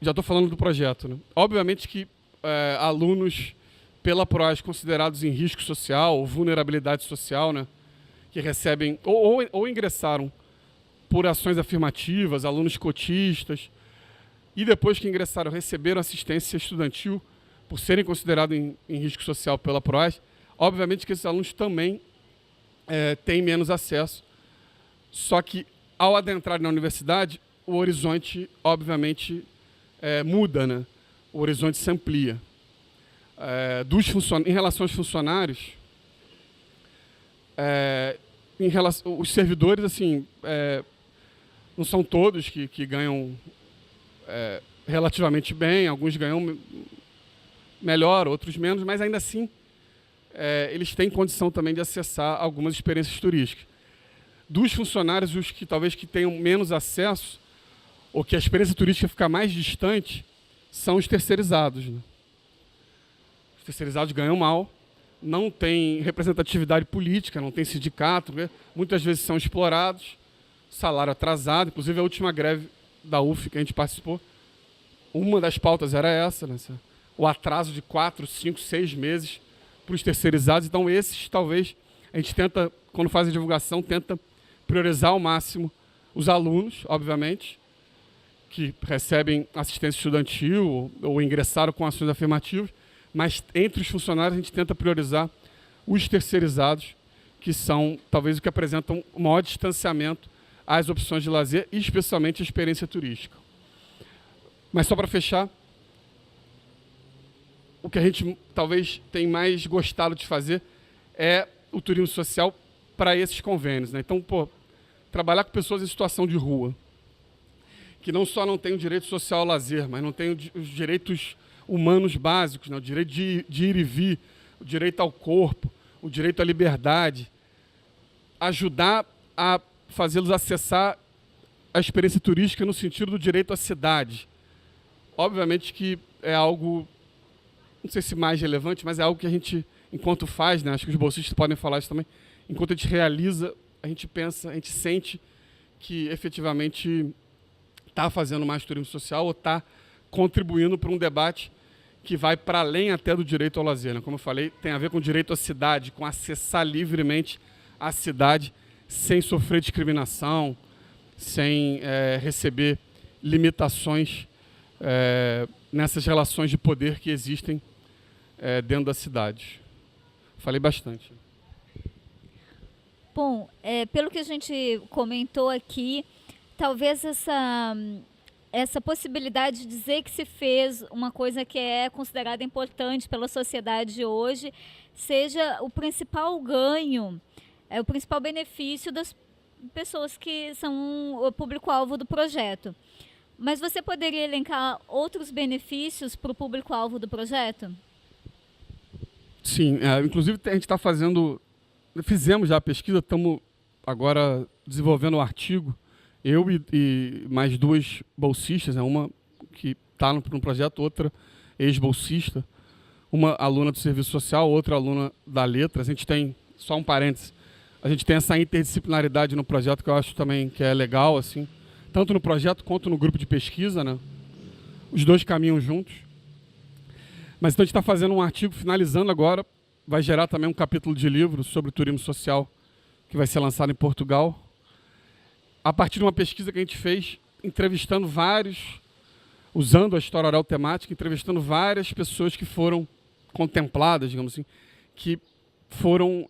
Já estou falando do projeto, né? Obviamente que alunos pela PROAS considerados em risco social ou vulnerabilidade social, né, que recebem ou ingressaram por ações afirmativas, alunos cotistas, e depois que ingressaram receberam assistência estudantil por serem considerados em risco social pela PROAS, obviamente que esses alunos também têm menos acesso, só que ao adentrar na universidade, o horizonte, obviamente, muda, né? O horizonte se amplia. Em relação aos funcionários, os servidores, assim, não são todos que ganham relativamente bem, alguns ganham melhor, outros menos, mas ainda assim eles têm condição também de acessar algumas experiências turísticas. Dos funcionários, os que talvez que tenham menos acesso, ou que a experiência turística fica mais distante, são os terceirizados, né? Os terceirizados ganham mal, não tem representatividade política, não tem sindicato, né? Muitas vezes são explorados, salário atrasado. Inclusive, a última greve da UF que a gente participou, uma das pautas era essa, né? O atraso de 4, 5, 6 meses para os terceirizados. Então, esses, talvez, a gente tenta, quando faz a divulgação, tenta priorizar ao máximo os alunos, obviamente, que recebem assistência estudantil ou ingressaram com ações afirmativas, mas entre os funcionários a gente tenta priorizar os terceirizados, que são, talvez, o que apresentam o maior distanciamento às opções de lazer e, especialmente, a experiência turística. Mas, só para fechar, o que a gente talvez tem mais gostado de fazer é o turismo social para esses convênios, né? Então, trabalhar com pessoas em situação de rua, que não só não têm o direito social ao lazer, mas não têm os direitos humanos básicos, né? O direito de ir e vir, o direito ao corpo, o direito à liberdade, ajudar a fazê-los acessar a experiência turística no sentido do direito à cidade. Obviamente que é algo, não sei se mais relevante, mas é algo que a gente, enquanto faz, né, acho que os bolsistas podem falar isso também, enquanto a gente realiza, a gente pensa, a gente sente que efetivamente está fazendo mais turismo social ou está contribuindo para um debate que vai para além até do direito ao lazer, né? Como eu falei, tem a ver com o direito à cidade, com acessar livremente a cidade sem sofrer discriminação, sem receber limitações nessas relações de poder que existem dentro da cidade. Falei bastante. Bom, pelo que a gente comentou aqui, talvez essa possibilidade de dizer que se fez uma coisa que é considerada importante pela sociedade hoje seja o principal ganho, o principal benefício das pessoas que são o público-alvo do projeto. Mas você poderia elencar outros benefícios para o público-alvo do projeto? Sim, inclusive a gente está fizemos já a pesquisa, estamos agora desenvolvendo um artigo, eu e mais duas bolsistas, né, uma que está no projeto, outra ex-bolsista, uma aluna do serviço social, outra aluna da letras. A gente tem, só um parênteses, a gente tem essa interdisciplinaridade no projeto que eu acho também que é legal, assim, tanto no projeto quanto no grupo de pesquisa, né? Os dois caminham juntos. Mas então a gente está fazendo um artigo, finalizando agora, vai gerar também um capítulo de livro sobre turismo social, que vai ser lançado em Portugal, a partir de uma pesquisa que a gente fez, entrevistando usando a história oral temática, entrevistando várias pessoas que foram contempladas, digamos assim, que foram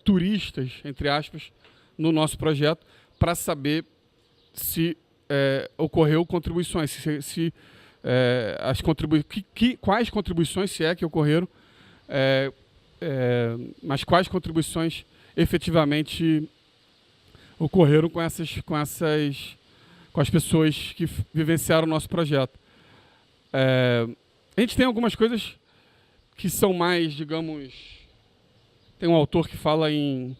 turistas, entre aspas, no nosso projeto, para saber se ocorreu contribuições, quais contribuições, se é que ocorreram, mas quais contribuições efetivamente ocorreram com as pessoas que vivenciaram o nosso projeto. A gente tem algumas coisas que são mais, digamos, tem um autor que fala em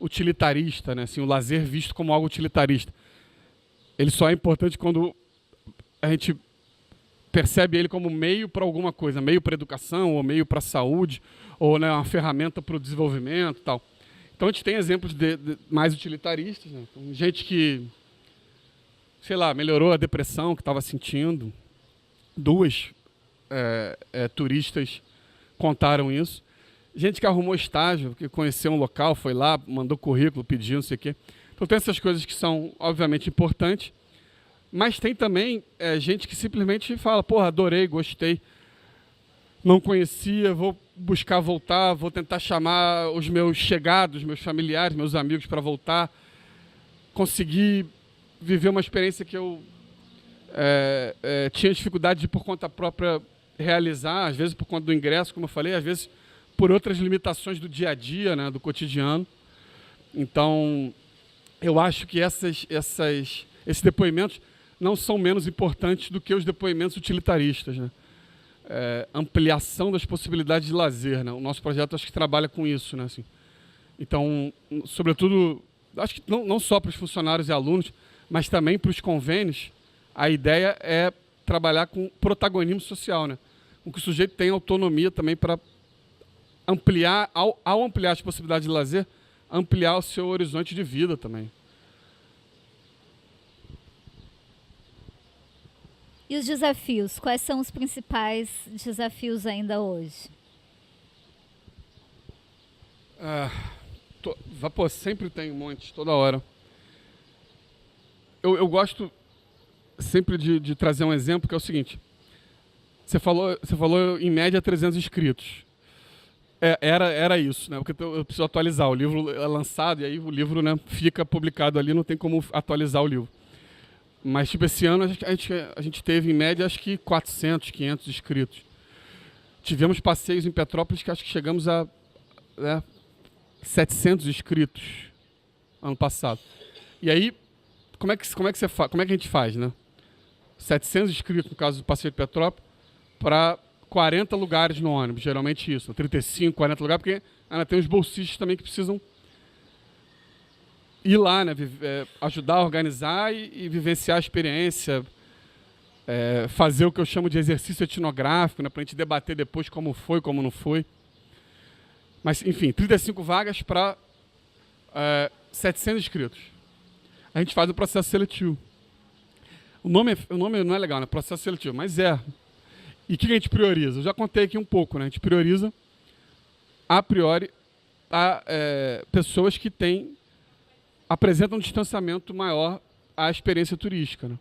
utilitarista, né? Assim, o lazer visto como algo utilitarista. Ele só é importante quando a gente percebe ele como meio para alguma coisa, meio para educação, ou meio para a saúde, ou, né, uma ferramenta para o desenvolvimento e tal. Então a gente tem exemplos mais utilitaristas, né? Então, gente que, sei lá, melhorou a depressão que estava sentindo. Duas turistas contaram isso. Gente que arrumou estágio, que conheceu um local, foi lá, mandou currículo, pediu, não sei o quê. Então tem essas coisas que são, obviamente, importantes. Mas tem também gente que simplesmente fala, porra, adorei, gostei, não conhecia, vou buscar voltar, vou tentar chamar os meus chegados, meus familiares, meus amigos para voltar, conseguir viver uma experiência que eu tinha dificuldade de, por conta própria, realizar, às vezes por conta do ingresso, como eu falei, às vezes por outras limitações do dia a dia, né, do cotidiano. Então, eu acho que esses depoimentos não são menos importantes do que os depoimentos utilitaristas, né? Ampliação das possibilidades de lazer, né? O nosso projeto acho que trabalha com isso, né? Assim, então, sobretudo, acho que não só para os funcionários e alunos, mas também para os convênios, a ideia é trabalhar com protagonismo social, né? Com que o sujeito tenha autonomia também para ampliar, ao ampliar as possibilidades de lazer, ampliar o seu horizonte de vida também. E os desafios? Quais são os principais desafios ainda hoje? Sempre tem um monte, toda hora. Eu gosto sempre de trazer um exemplo, que é o seguinte. Você falou em média 300 inscritos. Era isso, né? Porque eu preciso atualizar. O livro é lançado e aí o livro, né, fica publicado ali, não tem como atualizar o livro. Mas, tipo, esse ano a gente teve, em média, acho que 400, 500 inscritos. Tivemos passeios em Petrópolis que acho que chegamos a 700 inscritos ano passado. E aí, como é que a gente faz, né? 700 inscritos, no caso do passeio de Petrópolis, para 40 lugares no ônibus, geralmente isso. 35, 40 lugares, porque ainda tem os bolsistas também que precisam ir lá, né, ajudar a organizar e vivenciar a experiência, fazer o que eu chamo de exercício etnográfico, né, para a gente debater depois como foi, como não foi. Mas, enfim, 35 vagas para 700 inscritos. A gente faz o processo seletivo. O nome não é legal, né? Processo seletivo, mas é. E o que a gente prioriza? Eu já contei aqui um pouco, né? A gente prioriza, a priori, pessoas que apresentam um distanciamento maior à experiência turística, né?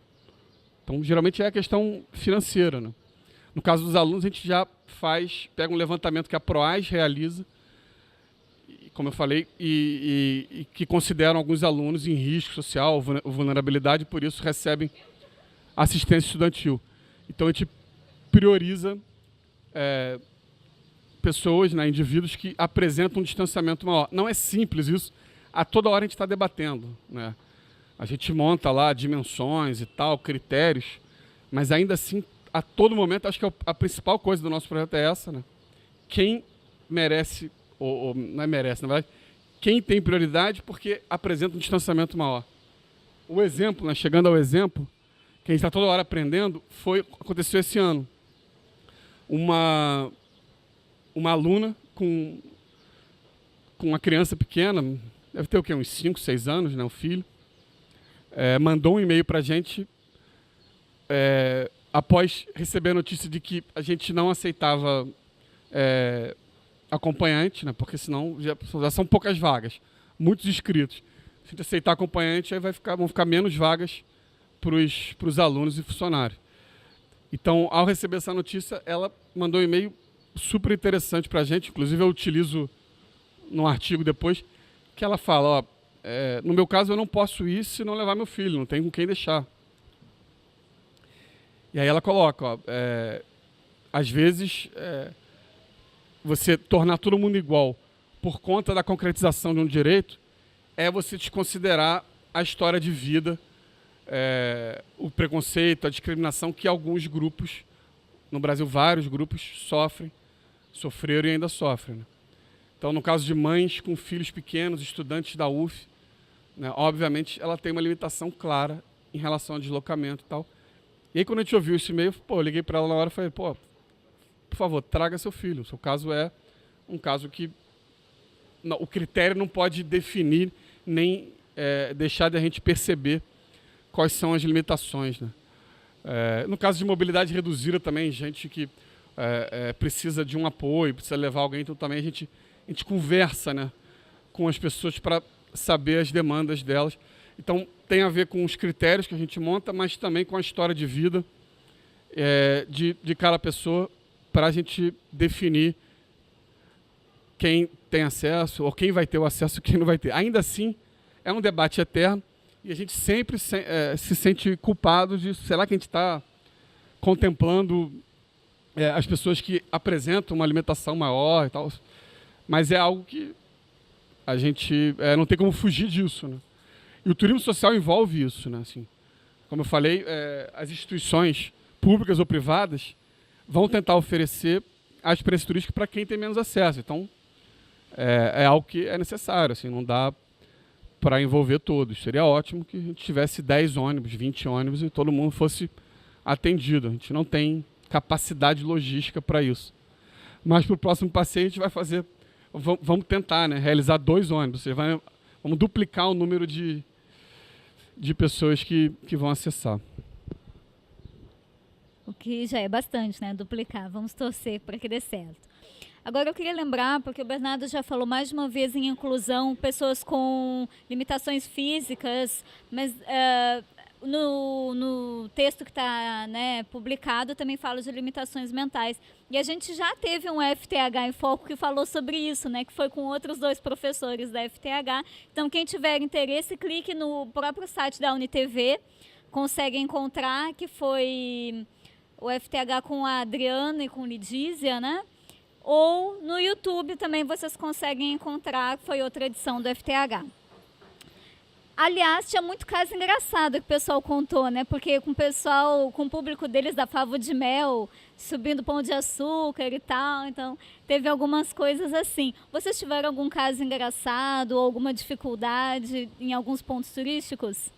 Então, geralmente é a questão financeira, né? No caso dos alunos, a gente já pega um levantamento que a PROAS realiza, como eu falei, e que consideram alguns alunos em risco social, vulnerabilidade, e por isso recebem assistência estudantil. Então, a gente prioriza pessoas, né, indivíduos que apresentam um distanciamento maior. Não é simples isso. A toda hora a gente está debatendo, né? A gente monta lá dimensões e tal, critérios, mas ainda assim, a todo momento, acho que a principal coisa do nosso projeto é essa, né? Quem merece, ou não é merece, na verdade, quem tem prioridade porque apresenta um distanciamento maior. O exemplo, né, chegando ao exemplo, que a gente está toda hora aprendendo, aconteceu esse ano. Uma aluna com uma criança pequena, deve ter o quê? Uns 5, 6 anos, né, o filho, mandou um e-mail para a gente após receber a notícia de que a gente não aceitava acompanhante, né, porque senão já são poucas vagas, muitos inscritos. Se a gente aceitar acompanhante, aí vão ficar menos vagas para os alunos e funcionários. Então, ao receber essa notícia, ela mandou um e-mail super interessante para a gente, inclusive eu utilizo num artigo depois, que ela fala, ó, no meu caso eu não posso ir se não levar meu filho, não tem com quem deixar. E aí ela coloca, ó, às vezes você tornar todo mundo igual por conta da concretização de um direito é você desconsiderar a história de vida, o preconceito, a discriminação que alguns grupos, no Brasil vários grupos, sofreram e ainda sofrem. Né? Então, no caso de mães com filhos pequenos, estudantes da UF, né, obviamente ela tem uma limitação clara em relação ao deslocamento e tal. E aí, quando a gente ouviu esse e-mail, eu liguei para ela na hora e falei, por favor, traga seu filho. O seu caso é um caso que o critério não pode definir nem deixar de a gente perceber quais são as limitações. Né? No caso de mobilidade reduzida também, gente que precisa de um apoio, precisa levar alguém, então também a gente conversa, né, com as pessoas para saber as demandas delas. Então, tem a ver com os critérios que a gente monta, mas também com a história de vida de cada pessoa, para a gente definir quem tem acesso, ou quem vai ter o acesso e quem não vai ter. Ainda assim, é um debate eterno, e a gente sempre se sente culpado de, será que a gente está contemplando as pessoas que apresentam uma alimentação maior e tal, mas é algo que a gente não tem como fugir disso, né? E o turismo social envolve isso, né? Assim, como eu falei, as instituições públicas ou privadas vão tentar oferecer a experiência turística para quem tem menos acesso. Então, é algo que é necessário, assim, não dá para envolver todos. Seria ótimo que a gente tivesse 10 ônibus, 20 ônibus e todo mundo fosse atendido. A gente não tem capacidade logística para isso. Mas para o próximo passeio a gente vai fazer, vamos tentar, né, realizar 2 ônibus. Vamos duplicar o número de pessoas que vão acessar. O que já é bastante, né? Duplicar. Vamos torcer para que dê certo. Agora eu queria lembrar, porque o Bernardo já falou mais de uma vez em inclusão, pessoas com limitações físicas, mas no texto que está, né, publicado também fala de limitações mentais. E a gente já teve um FTH em Foco que falou sobre isso, né, que foi com outros 2 professores da FTH. Então, quem tiver interesse, clique no próprio site da UniTV, consegue encontrar, que foi o FTH com a Adriana e com Lidísia, né? Ou no YouTube também vocês conseguem encontrar, que foi outra edição do FTH. Aliás, tinha muito caso engraçado que o pessoal contou, né? Porque com o público deles da Favo de Mel, subindo Pão de Açúcar e tal, então teve algumas coisas assim. Vocês tiveram algum caso engraçado ou alguma dificuldade em alguns pontos turísticos?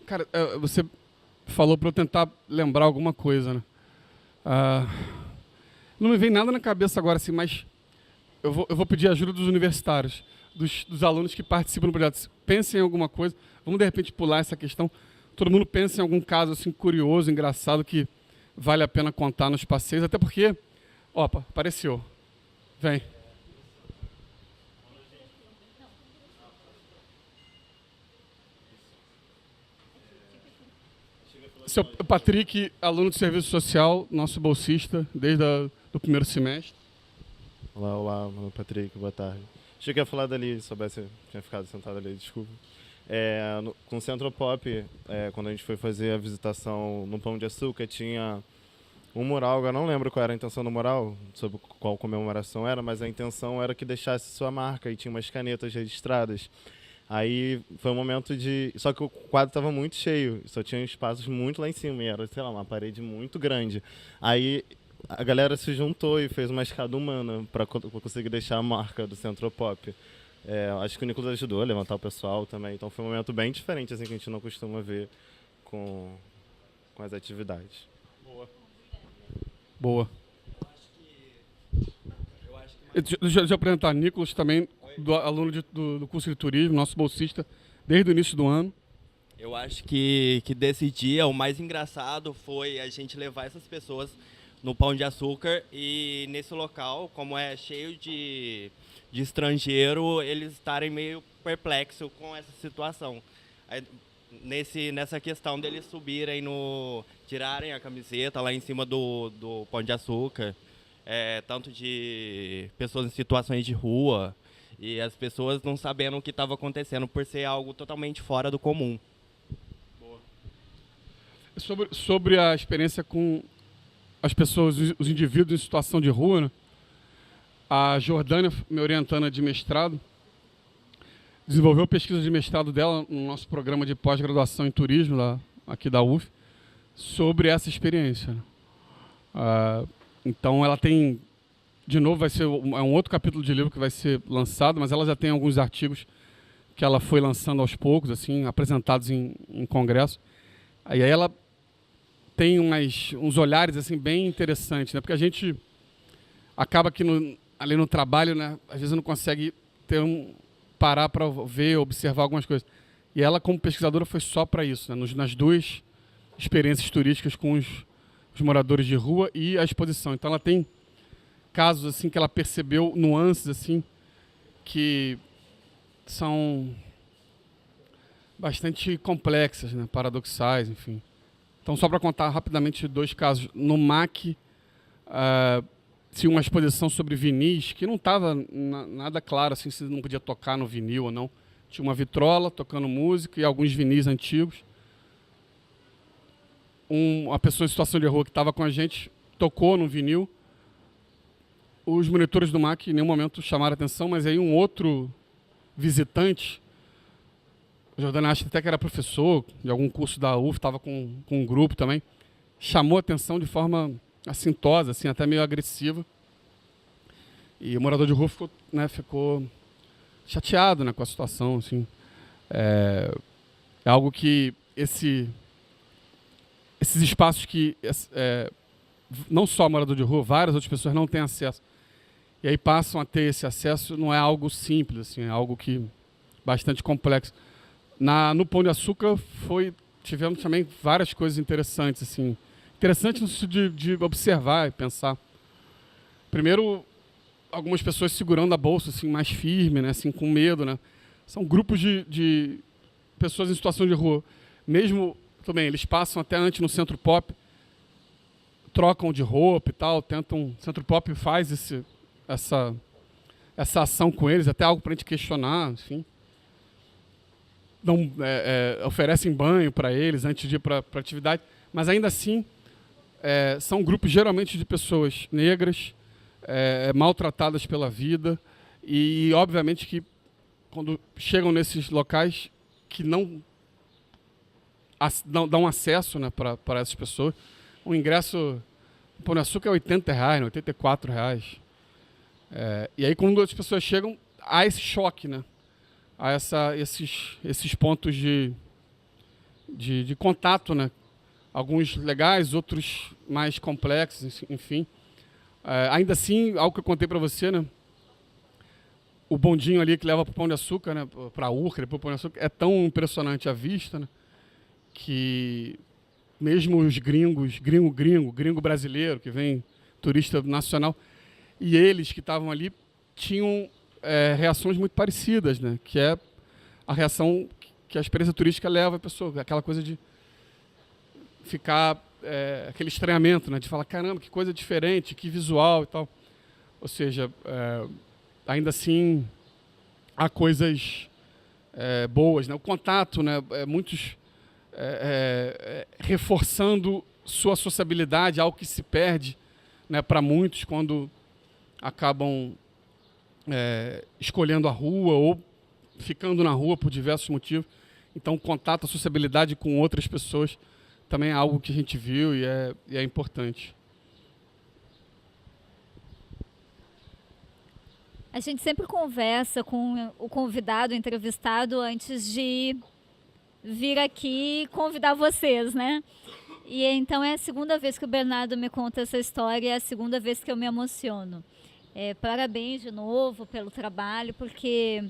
Cara, você falou para eu tentar lembrar alguma coisa, né? Não me vem nada na cabeça agora, assim, mas eu vou pedir ajuda dos universitários, dos alunos que participam do projeto. Pensem em alguma coisa, vamos de repente pular essa questão. Todo mundo pensa em algum caso assim, curioso, engraçado, que vale a pena contar nos passeios, até porque... Opa, apareceu. Vem. Seu Patrick, aluno de serviço social, nosso bolsista, desde o primeiro semestre. Olá, meu Patrick, boa tarde. Achei que ia falar dali, se soubesse, tinha ficado sentado ali, desculpa. Com o Centropop, quando a gente foi fazer a visitação no Pão de Açúcar, tinha um mural, eu não lembro qual era a intenção do mural, sobre qual comemoração era, mas a intenção era que deixasse sua marca e tinha umas canetas registradas. Aí foi um momento de... Só que o quadro estava muito cheio, só tinha espaços muito lá em cima, e era, sei lá, uma parede muito grande. Aí a galera se juntou e fez uma escada humana para conseguir deixar a marca do Centropop. Acho que o Nicolas ajudou a levantar o pessoal também, então foi um momento bem diferente, assim, que a gente não costuma ver com as atividades. Boa. Deixa eu apresentar Nicolas também, aluno do curso de turismo, nosso bolsista, desde o início do ano. Eu acho que desse dia o mais engraçado foi a gente levar essas pessoas no Pão de Açúcar e nesse local, como é cheio de estrangeiro, eles estarem meio perplexos com essa situação. Aí, nessa questão deles subirem tirarem a camiseta lá em cima do Pão de Açúcar, tanto de pessoas em situações de rua e as pessoas não sabendo o que estava acontecendo por ser algo totalmente fora do comum. Sobre a experiência com as pessoas, os indivíduos em situação de rua, né? A Jordânia, minha orientanda de mestrado, desenvolveu a pesquisa de mestrado dela no nosso programa de pós-graduação em turismo, lá, aqui da UF, sobre essa experiência, né? Então ela tem, de novo, vai ser um outro capítulo de livro que vai ser lançado, mas ela já tem alguns artigos que ela foi lançando aos poucos, assim, apresentados em congresso. Aí ela tem uns olhares assim bem interessantes, né? Porque a gente acaba que ali no trabalho, né, às vezes não consegue parar para ver, observar algumas coisas. E ela, como pesquisadora, foi só para isso, né? Nas duas experiências turísticas com os moradores de rua e a exposição. Então ela tem casos assim que ela percebeu, nuances assim que são bastante complexas, né? Paradoxais, enfim. Então, só para contar rapidamente 2 casos. No MAC, tinha uma exposição sobre vinis, que não estava nada claro assim, se não podia tocar no vinil ou não. Tinha uma vitrola tocando música e alguns vinis antigos. Uma pessoa em situação de rua que estava com a gente tocou no vinil. Os monitores do MAC em nenhum momento chamaram a atenção, mas aí um outro visitante, o Jordana acha até que era professor de algum curso da UF, estava com um grupo também, chamou a atenção de forma assintosa, assim, até meio agressiva. E o morador de rua ficou chateado, né, com a situação. Assim. É algo que esses espaços que não só morador de rua, várias outras pessoas não têm acesso. E aí passam a ter esse acesso, não é algo simples, assim, é algo que bastante complexo. No Pão de Açúcar tivemos também várias coisas interessantes, assim. Interessantes no sentido de observar e pensar. Primeiro, algumas pessoas segurando a bolsa assim, mais firme, né, assim, com medo, né? São grupos de pessoas em situação de rua. Mesmo, também, eles passam até antes no Centro Pop, trocam de roupa e tal, tentam... O Centro Pop faz essa ação com eles, até algo para a gente questionar, enfim. Oferecem banho para eles antes de ir para a atividade, mas ainda assim são grupos geralmente de pessoas negras, maltratadas pela vida e obviamente que quando chegam nesses locais que não dão acesso, né, para essas pessoas, o ingresso no Pão de Açúcar é R$80, né, R$84. E aí quando as pessoas chegam, há esse choque, né? A esses pontos de contato, né? Alguns legais, outros mais complexos, enfim. Ainda assim, algo que eu contei para você, né? O bondinho ali que leva para o Pão de Açúcar, né? Para a Urca, para o Pão de Açúcar, é tão impressionante a vista, né? Que mesmo os gringo brasileiro, que vem turista nacional, e eles que estavam ali tinham reações muito parecidas, né? Que é a reação que a experiência turística leva a pessoa, aquela coisa de ficar, aquele estranhamento, né? De falar, caramba, que coisa diferente, que visual e tal. Ou seja, ainda assim, há coisas boas, né? O contato, né? Muitos reforçando sua sociabilidade, algo que se perde, né? Para muitos quando acabam escolhendo a rua ou ficando na rua por diversos motivos. Então, o contato, a sociabilidade com outras pessoas também é algo que a gente viu e é importante. A gente sempre conversa com o convidado, o entrevistado, antes de vir aqui convidar vocês, né? E então é a segunda vez que o Bernardo me conta essa história, é a segunda vez que eu me emociono. Parabéns de novo pelo trabalho, porque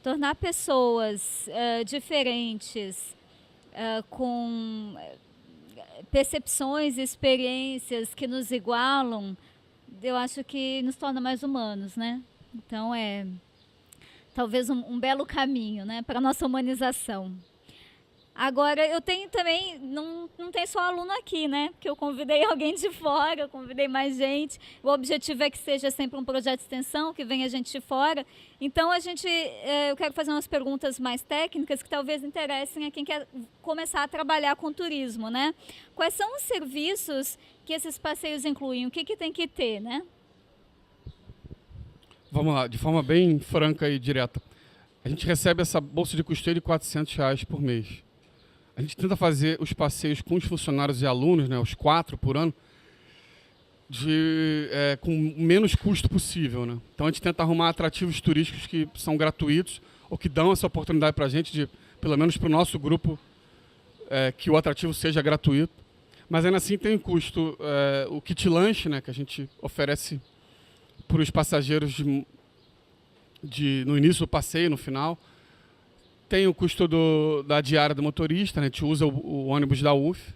tornar pessoas diferentes, com percepções e experiências que nos igualam, eu acho que nos torna mais humanos, né? Então é talvez um belo caminho, né, para a nossa humanização. Agora, eu tenho também, não tem só aluno aqui, né? Porque eu convidei alguém de fora, eu convidei mais gente. O objetivo é que seja sempre um projeto de extensão, que venha gente de fora. Então, eu quero fazer umas perguntas mais técnicas que talvez interessem a quem quer começar a trabalhar com turismo, né? Quais são os serviços que esses passeios incluem? O que tem que ter, né? Vamos lá, de forma bem franca e direta. A gente recebe essa bolsa de custeio de R$ 400 por mês. A gente tenta fazer os passeios com os funcionários e alunos, né, os 4 por ano, com o menos custo possível, né? Então a gente tenta arrumar atrativos turísticos que são gratuitos ou que dão essa oportunidade para a gente, de, pelo menos para o nosso grupo, que o atrativo seja gratuito. Mas ainda assim tem um custo, o kit lanche, né, que a gente oferece para os passageiros no início do passeio, no final. Tem o custo da diária do motorista, né? A gente usa o ônibus da UF.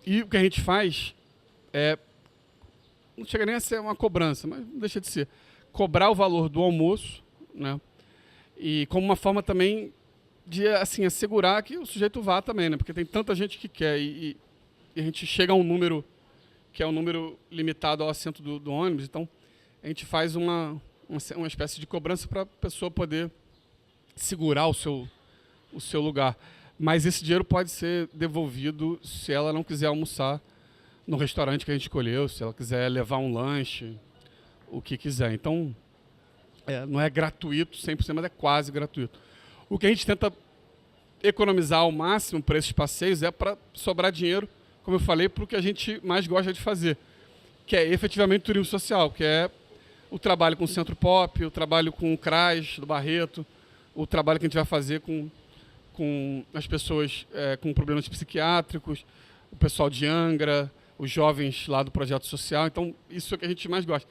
E o que a gente faz não chega nem a ser uma cobrança, mas não deixa de ser, cobrar o valor do almoço, né? E como uma forma também de assim, assegurar que o sujeito vá também, né? Porque tem tanta gente que quer e a gente chega a um número que é um número limitado ao assento do ônibus. Então, a gente faz uma espécie de cobrança para a pessoa poder segurar o seu lugar. Mas esse dinheiro pode ser devolvido se ela não quiser almoçar no restaurante que a gente escolheu, se ela quiser levar um lanche, o que quiser. Então, não é gratuito 100%, mas é quase gratuito. O que a gente tenta economizar ao máximo para esses passeios é para sobrar dinheiro, como eu falei, para o que a gente mais gosta de fazer, que é efetivamente turismo social, que é o trabalho com o Centro Pop, o trabalho com o CRAS do Barreto, o trabalho que a gente vai fazer com as pessoas com problemas psiquiátricos, o pessoal de Angra, os jovens lá do projeto social. Então, isso é o que a gente mais gosta.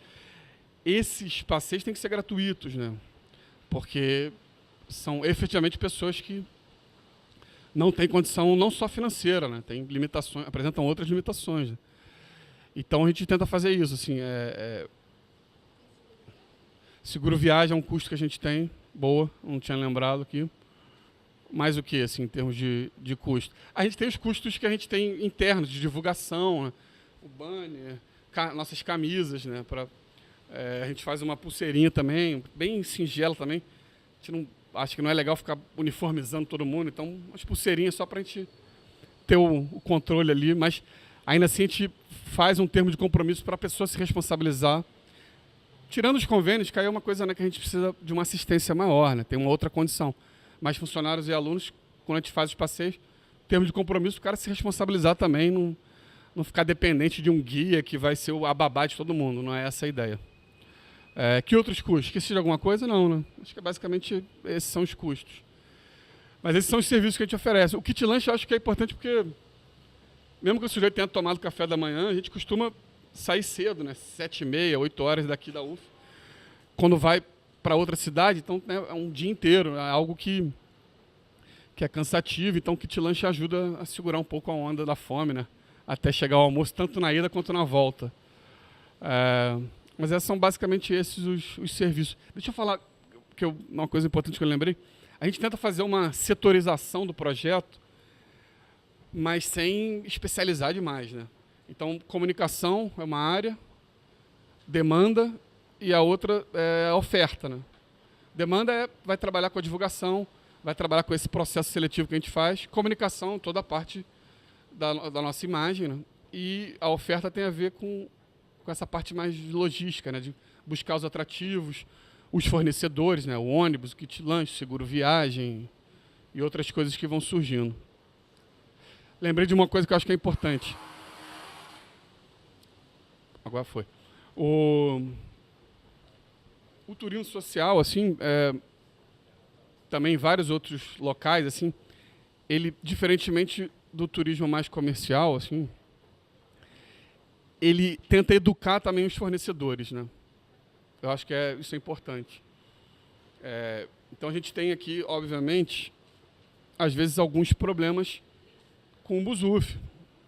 Esses passeios têm que ser gratuitos, né? Porque são efetivamente pessoas que não têm condição não só financeira, né? Tem limitações, apresentam outras limitações, né? Então, a gente tenta fazer isso, assim, seguro viagem é um custo que a gente tem, boa, não tinha lembrado aqui. Mais o que, assim, em termos de custo? A gente tem os custos que a gente tem internos, de divulgação, né? O banner, nossas camisas, né? A gente faz uma pulseirinha também, bem singela também. A gente acho que não é legal ficar uniformizando todo mundo, então umas pulseirinhas só para a gente ter o controle ali, mas ainda assim a gente faz um termo de compromisso para a pessoa se responsabilizar. Tirando os convênios, que aí é uma coisa, né, que a gente precisa de uma assistência maior, né? Tem uma outra condição. Mas funcionários e alunos, quando a gente faz os passeios, termo de compromisso, o cara se responsabilizar também, não ficar dependente de um guia que vai ser o ababá de todo mundo, não é essa a ideia. Que outros custos? Esqueci de alguma coisa? Não, né? Acho que basicamente esses são os custos. Mas esses são os serviços que a gente oferece. O kit lanche eu acho que é importante porque, mesmo que o sujeito tenha tomado café da manhã, a gente costuma sair cedo, né? 7h30, 8 horas daqui da UF. Quando vai para outra cidade, então, né, é um dia inteiro, é algo que é cansativo, então o kit lanche ajuda a segurar um pouco a onda da fome, né? Até chegar ao almoço, tanto na ida quanto na volta. Mas são basicamente esses os serviços. Deixa eu falar, uma coisa importante que eu lembrei. A gente tenta fazer uma setorização do projeto, mas sem especializar demais, né? Então, comunicação é uma área, demanda, e a outra é a oferta, né? Demanda vai trabalhar com a divulgação, vai trabalhar com esse processo seletivo que a gente faz. Comunicação, toda a parte da nossa imagem, né? E a oferta tem a ver com essa parte mais logística, né? De buscar os atrativos, os fornecedores, né? O ônibus, o kit lanche, seguro viagem e outras coisas que vão surgindo. Lembrei de uma coisa que eu acho que é importante. Agora foi. O turismo social, assim, também em vários outros locais, assim, ele, diferentemente do turismo mais comercial, assim, ele tenta educar também os fornecedores, né? Eu acho que isso é importante. Então a gente tem aqui, obviamente, às vezes alguns problemas com o Busuf,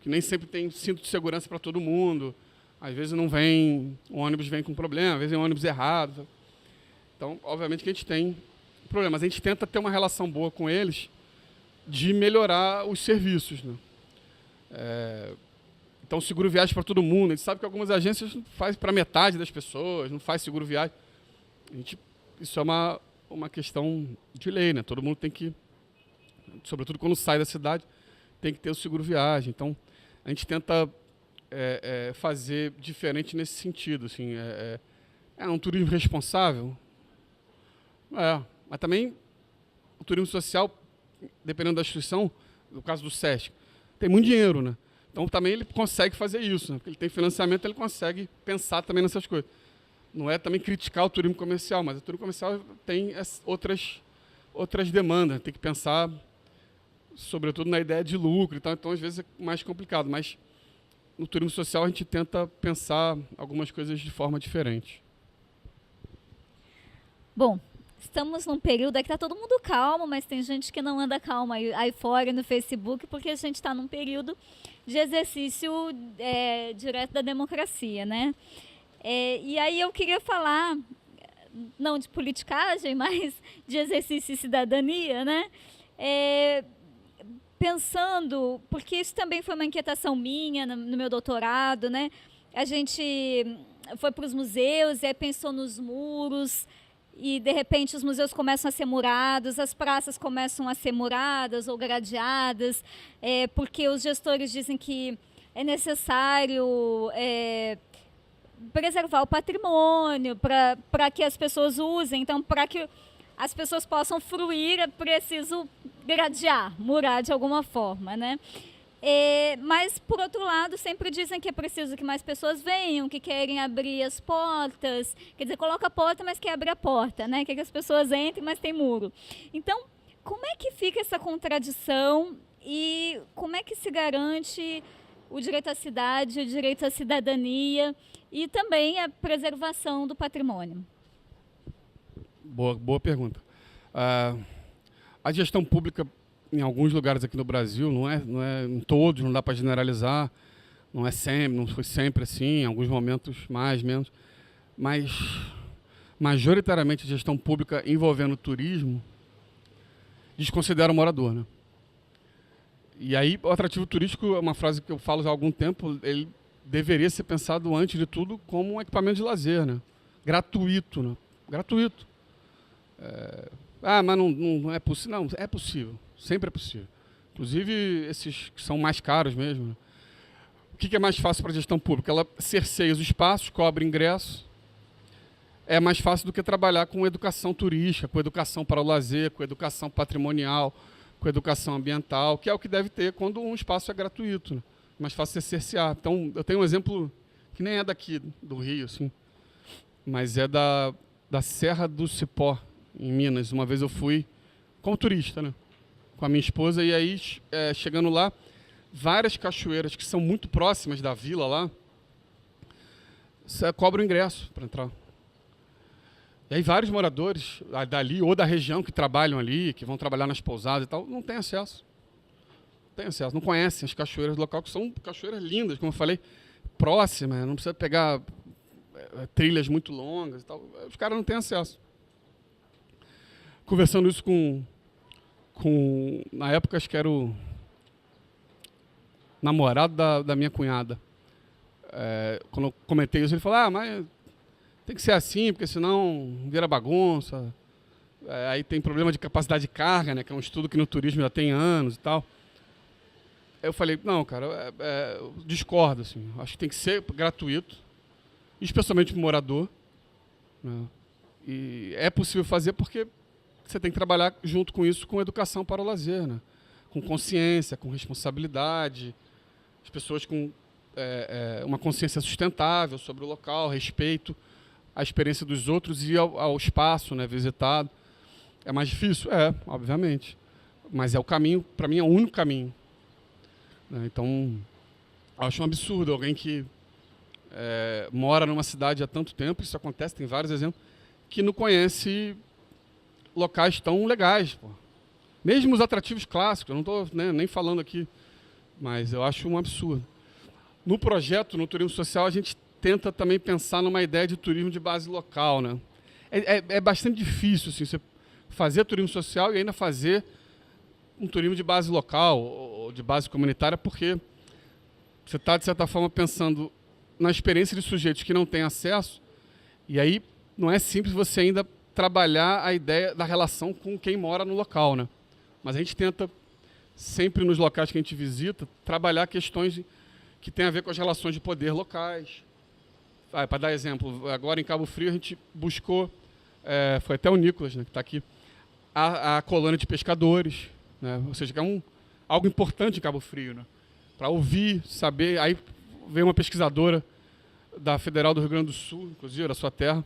que nem sempre tem cinto de segurança para todo mundo. Às vezes não vem, o ônibus vem com problema, às vezes é um ônibus errado. Então, obviamente que a gente tem problemas. A gente tenta ter uma relação boa com eles de melhorar os serviços, né? Então, seguro viagem para todo mundo. A gente sabe que algumas agências fazem para metade das pessoas, não faz seguro viagem. Isso é uma questão de lei, né? Todo mundo tem que, sobretudo quando sai da cidade, tem que ter o seguro viagem. Então, a gente tenta fazer diferente nesse sentido. Assim, é um turismo responsável? Mas também o turismo social, dependendo da instituição, no caso do SESC, tem muito dinheiro, né? Então também ele consegue fazer isso, né? Porque ele tem financiamento, ele consegue pensar também nessas coisas. Não é também criticar o turismo comercial, mas o turismo comercial tem outras demandas, tem que pensar sobretudo na ideia de lucro e tal, então às vezes é mais complicado, mas no turismo social a gente tenta pensar algumas coisas de forma diferente. Bom, estamos num período aqui, está todo mundo calmo, mas tem gente que não anda calma aí fora no Facebook, porque a gente está num período de exercício direto da democracia, né? E aí eu queria falar, não de politicagem, mas de exercício e cidadania, né? Pensando, porque isso também foi uma inquietação minha no meu doutorado, né? A gente foi para os museus e aí pensou nos muros, e de repente os museus começam a ser murados, as praças começam a ser muradas ou gradeadas, porque os gestores dizem que é necessário preservar o patrimônio para que as pessoas usem. Então, para que as pessoas possam fruir, é preciso gradear, murar de alguma forma, né? Mas, por outro lado, sempre dizem que é preciso que mais pessoas venham, que querem abrir as portas. Quer dizer, coloca a porta, mas quer abrir a porta, né? Quer que as pessoas entrem, mas tem muro. Então, como é que fica essa contradição e como é que se garante o direito à cidade, o direito à cidadania e também a preservação do patrimônio? Boa pergunta. A gestão pública, em alguns lugares aqui no Brasil, não é em todos, não dá para generalizar, não foi sempre assim, em alguns momentos mais, menos, mas majoritariamente a gestão pública envolvendo turismo desconsidera o morador, né? E aí o atrativo turístico é uma frase que eu falo há algum tempo, ele deveria ser pensado antes de tudo como um equipamento de lazer, né? Gratuito, né? Gratuito. Mas não é possível. Não, é possível. Sempre é possível. Inclusive esses que são mais caros mesmo. Né? O que é mais fácil para a gestão pública? Ela cerceia os espaços, cobra ingresso. É mais fácil do que trabalhar com educação turística, com educação para o lazer, com educação patrimonial, com educação ambiental, que é o que deve ter quando um espaço é gratuito. Né? Mais fácil de cercear. Então, eu tenho um exemplo que nem é daqui do Rio, assim, mas é da Serra do Cipó, em Minas. Uma vez eu fui como turista, né? Com a minha esposa, e aí, chegando lá, várias cachoeiras que são muito próximas da vila lá, você cobra o ingresso para entrar. E aí vários moradores dali ou da região que trabalham ali, que vão trabalhar nas pousadas e tal, não têm acesso. Não conhecem as cachoeiras do local, que são cachoeiras lindas, como eu falei, próximas, não precisa pegar trilhas muito longas e tal. Os caras não têm acesso. Conversando isso com na época, acho que era o namorado da minha cunhada. Quando eu comentei isso, ele falou, mas tem que ser assim, porque senão vira bagunça. Aí tem problema de capacidade de carga, né, que é um estudo que no turismo já tem anos e tal. Eu falei, não, cara, eu discordo, assim. Acho que tem que ser gratuito, especialmente para o morador. Né? E é possível fazer porque você tem que trabalhar junto com isso, com educação para o lazer, né? Com consciência, com responsabilidade, as pessoas com uma consciência sustentável sobre o local, respeito à experiência dos outros e ao espaço, né, visitado. É mais difícil? Obviamente. Mas é o caminho, para mim é o único caminho. Então, acho um absurdo alguém que mora numa cidade há tanto tempo, isso acontece, tem vários exemplos, que não conhece locais tão legais, pô. Mesmo os atrativos clássicos, eu não estou, né, nem falando aqui, mas eu acho um absurdo. No projeto, no turismo social, a gente tenta também pensar numa ideia de turismo de base local, né? É bastante difícil assim, você fazer turismo social e ainda fazer um turismo de base local ou de base comunitária, porque você está, de certa forma, pensando na experiência de sujeitos que não têm acesso, e aí não é simples você ainda trabalhar a ideia da relação com quem mora no local, né? Mas a gente tenta, sempre nos locais que a gente visita, trabalhar questões que têm a ver com as relações de poder locais. Para dar exemplo, agora em Cabo Frio a gente buscou, foi até o Nicolas, né, que está aqui, a colônia de pescadores, né? Ou seja, que é algo importante em Cabo Frio, né? Para ouvir, saber. Aí veio uma pesquisadora da Federal do Rio Grande do Sul, inclusive, da sua terra,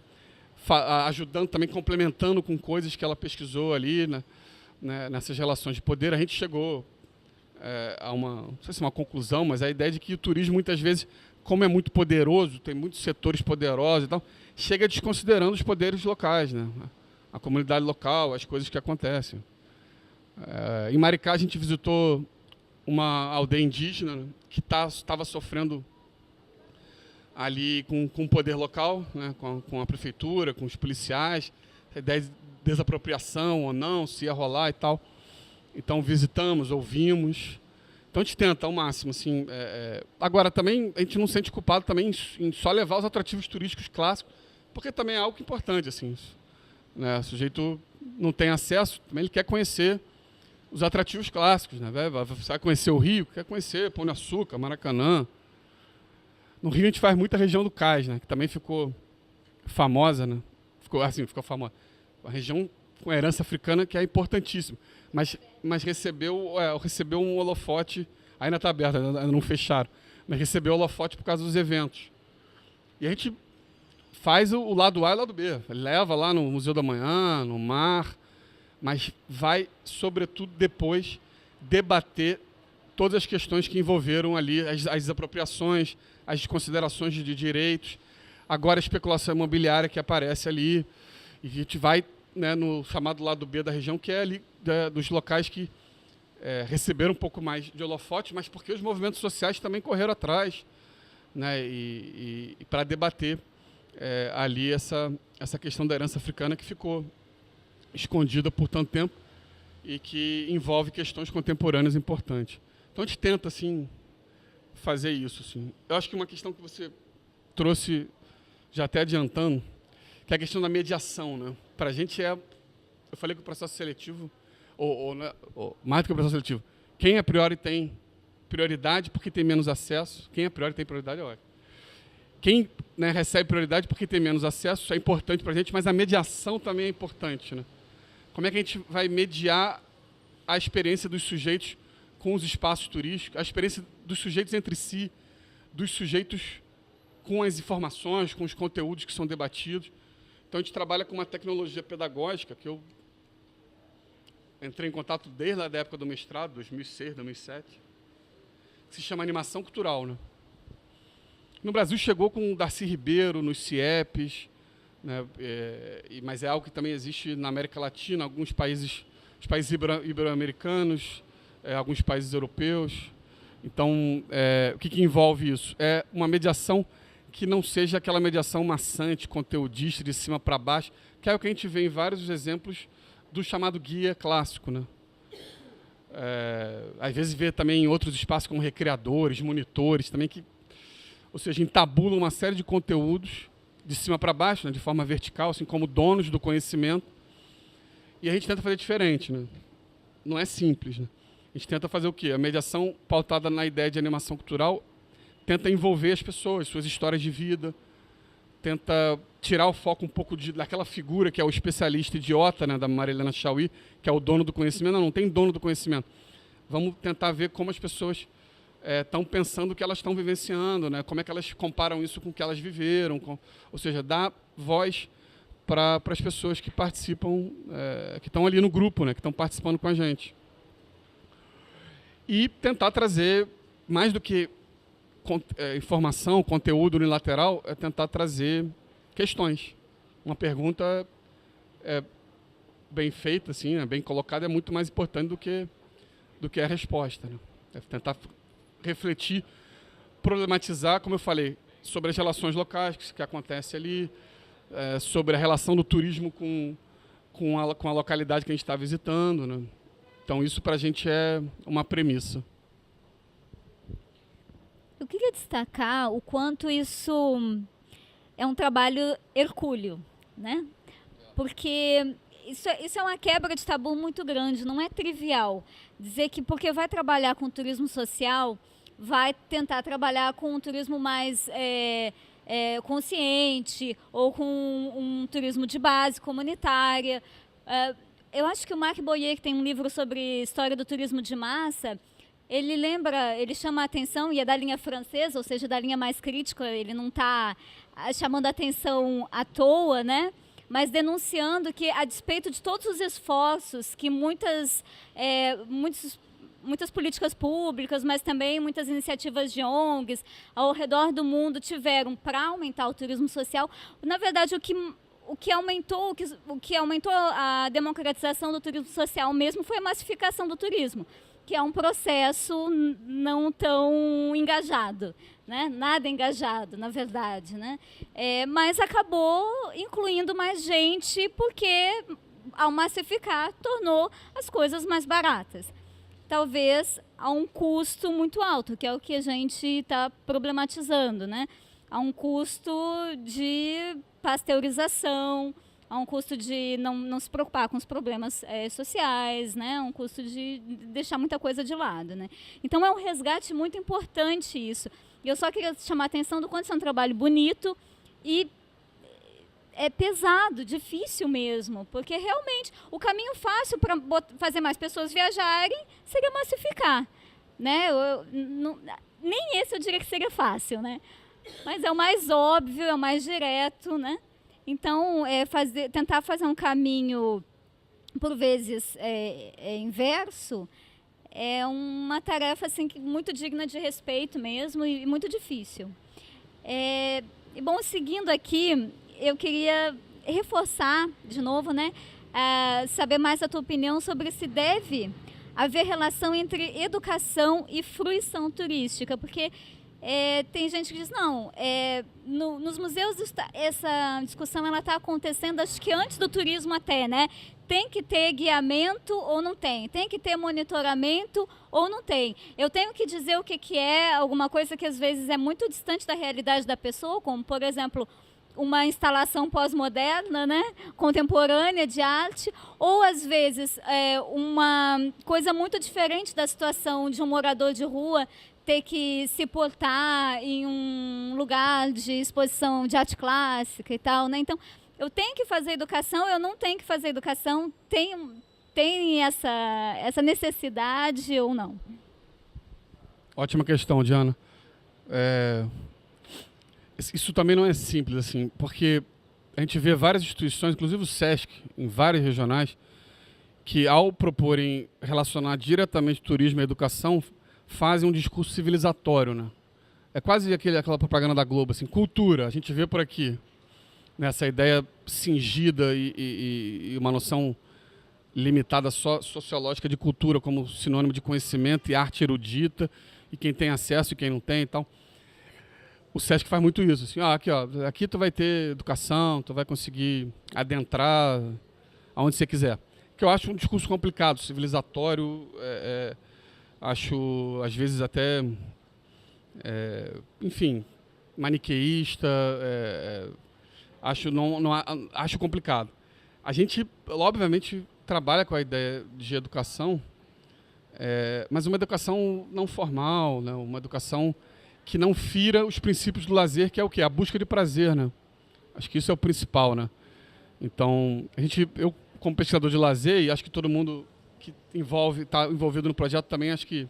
ajudando também, complementando com coisas que ela pesquisou ali, né, nessas relações de poder. A gente chegou a não sei se uma conclusão, mas a ideia de que o turismo, muitas vezes, como é muito poderoso, tem muitos setores poderosos e tal, chega desconsiderando os poderes locais, né? A comunidade local, as coisas que acontecem. Em Maricá, a gente visitou uma aldeia indígena, né, que estava sofrendo ali com o poder local, né, com a prefeitura, com os policiais, a ideia de desapropriação ou não, se ia rolar e tal. Então visitamos, ouvimos. Então a gente tenta ao máximo, assim. Agora também a gente não se sente culpado também em só levar os atrativos turísticos clássicos, porque também é algo importante, assim, né? O sujeito não tem acesso, também ele quer conhecer os atrativos clássicos, né? Você vai conhecer o Rio, quer conhecer Pão de Açúcar, Maracanã. No Rio a gente faz muita região do Cais, né? Que também ficou famosa, né? Ficou famosa. Uma região com herança africana que é importantíssima. Mas recebeu um holofote, ainda está aberto, ainda não fecharam, mas recebeu o holofote por causa dos eventos. E a gente faz o lado A e o lado B. Leva lá no Museu da Manhã, no Mar, mas vai, sobretudo, depois debater todas as questões que envolveram ali as desapropriações, as desconsiderações de direitos, agora a especulação imobiliária que aparece ali, e a gente vai, né, no chamado lado B da região, que é ali dos locais que receberam um pouco mais de holofote, mas porque os movimentos sociais também correram atrás, né, e para debater ali essa questão da herança africana que ficou escondida por tanto tempo e que envolve questões contemporâneas importantes. Então a gente tenta, assim, fazer isso, assim. Eu acho que uma questão que você trouxe, já até adiantando, que é a questão da mediação, né? Para a gente eu falei que o processo seletivo, mais do que o processo seletivo, quem a priori tem prioridade porque tem menos acesso, quem a priori tem prioridade é ótimo. Quem, né, recebe prioridade porque tem menos acesso, isso é importante para a gente, mas a mediação também é importante, né? Como é que a gente vai mediar a experiência dos sujeitos com os espaços turísticos, a experiência dos sujeitos entre si, dos sujeitos com as informações, com os conteúdos que são debatidos. Então, a gente trabalha com uma tecnologia pedagógica que eu entrei em contato desde a época do mestrado, 2006, 2007, que se chama animação cultural, né? No Brasil chegou com o Darcy Ribeiro, nos CIEPs, né? Mas é algo que também existe na América Latina, alguns países, os países ibero-americanos, alguns países europeus. Então, o que envolve isso? É uma mediação que não seja aquela mediação maçante, conteudista, de cima para baixo, que é o que a gente vê em vários exemplos do chamado guia clássico, né? Às vezes vê também em outros espaços como recreadores, monitores, também que, ou seja, entabulam uma série de conteúdos de cima para baixo, né, de forma vertical, assim como donos do conhecimento. E a gente tenta fazer diferente, né? Não é simples, né? A gente tenta fazer o quê? A mediação pautada na ideia de animação cultural tenta envolver as pessoas, suas histórias de vida, tenta tirar o foco um pouco daquela figura que é o especialista idiota, né, da Marilena Chauí, que é o dono do conhecimento. Não tem dono do conhecimento. Vamos tentar ver como as pessoas estão pensando o que elas estão vivenciando, né? Como é que elas comparam isso com o que elas viveram, ou seja, dar voz para as pessoas que participam, que estão ali no grupo, né? Que estão participando com a gente. E tentar trazer, mais do que informação, conteúdo unilateral, é tentar trazer questões. Uma pergunta bem feita, assim, né, bem colocada, é muito mais importante do que a resposta, né? É tentar refletir, problematizar, como eu falei, sobre as relações locais que acontecem ali, sobre a relação do turismo com a localidade que a gente está visitando, né? Então, isso para a gente é uma premissa. Eu queria destacar o quanto isso é um trabalho hercúleo, né? Porque isso é uma quebra de tabu muito grande, não é trivial. Dizer que porque vai trabalhar com turismo social, vai tentar trabalhar com um turismo mais consciente ou com um turismo de base comunitária. Eu acho que o Marc Boyer, que tem um livro sobre história do turismo de massa, ele chama a atenção, e é da linha francesa, ou seja, da linha mais crítica, ele não está chamando a atenção à toa, né? Mas denunciando que, a despeito de todos os esforços que muitas políticas públicas, mas também muitas iniciativas de ONGs ao redor do mundo tiveram para aumentar o turismo social, na verdade, o que aumentou a democratização do turismo social mesmo foi a massificação do turismo, que é um processo não tão engajado, né? Nada engajado, na verdade, né? Mas acabou incluindo mais gente porque, ao massificar, tornou as coisas mais baratas. Talvez a um custo muito alto, que é o que a gente está problematizando, né? A um custo de pasteurização, a um custo de não se preocupar com os problemas sociais, né? Um custo de deixar muita coisa de lado, né? Então é um resgate muito importante isso. E eu só queria chamar a atenção do quanto isso é um trabalho bonito e é pesado, difícil mesmo, porque realmente o caminho fácil para fazer mais pessoas viajarem seria massificar, né? Nem esse eu diria que seria fácil, né? Mas é o mais óbvio, é o mais direto, né? Então, tentar fazer um caminho, por vezes, inverso, é uma tarefa assim, muito digna de respeito mesmo e muito difícil. Bom, seguindo aqui, eu queria reforçar, de novo, né, saber mais a tua opinião sobre se deve haver relação entre educação e fruição turística, porque tem gente que diz, não, nos museus essa discussão está acontecendo, acho que antes do turismo até, né? Tem que ter guiamento ou não tem? Tem que ter monitoramento ou não tem? Eu tenho que dizer o que é alguma coisa que às vezes é muito distante da realidade da pessoa, como, por exemplo, uma instalação pós-moderna, né? Contemporânea de arte, ou às vezes uma coisa muito diferente da situação de um morador de rua ter que se portar em um lugar de exposição de arte clássica e tal, né? Então, eu tenho que fazer educação, eu não tenho que fazer educação, tem essa necessidade ou não? Ótima questão, Diana. Isso também não é simples, assim, porque a gente vê várias instituições, inclusive o SESC, em várias regionais, que ao proporem relacionar diretamente turismo e educação, fazem um discurso civilizatório, né? É quase aquela propaganda da Globo, assim, cultura, a gente vê por aqui, nessa ideia cingida e uma noção limitada só sociológica de cultura como sinônimo de conhecimento e arte erudita, e quem tem acesso e quem não tem e tal. O SESC faz muito isso, assim, aqui tu vai ter educação, tu vai conseguir adentrar aonde você quiser. Que eu acho um discurso complicado, civilizatório, acho, às vezes, até, enfim, maniqueísta, acho complicado. A gente, obviamente, trabalha com a ideia de educação, mas uma educação não formal, né? Uma educação que não fira os princípios do lazer, que é o quê? A busca de prazer, né? Acho que isso é o principal, né? Então, eu, como pesquisador de lazer, e acho que todo mundo que está envolvido no projeto também, acho que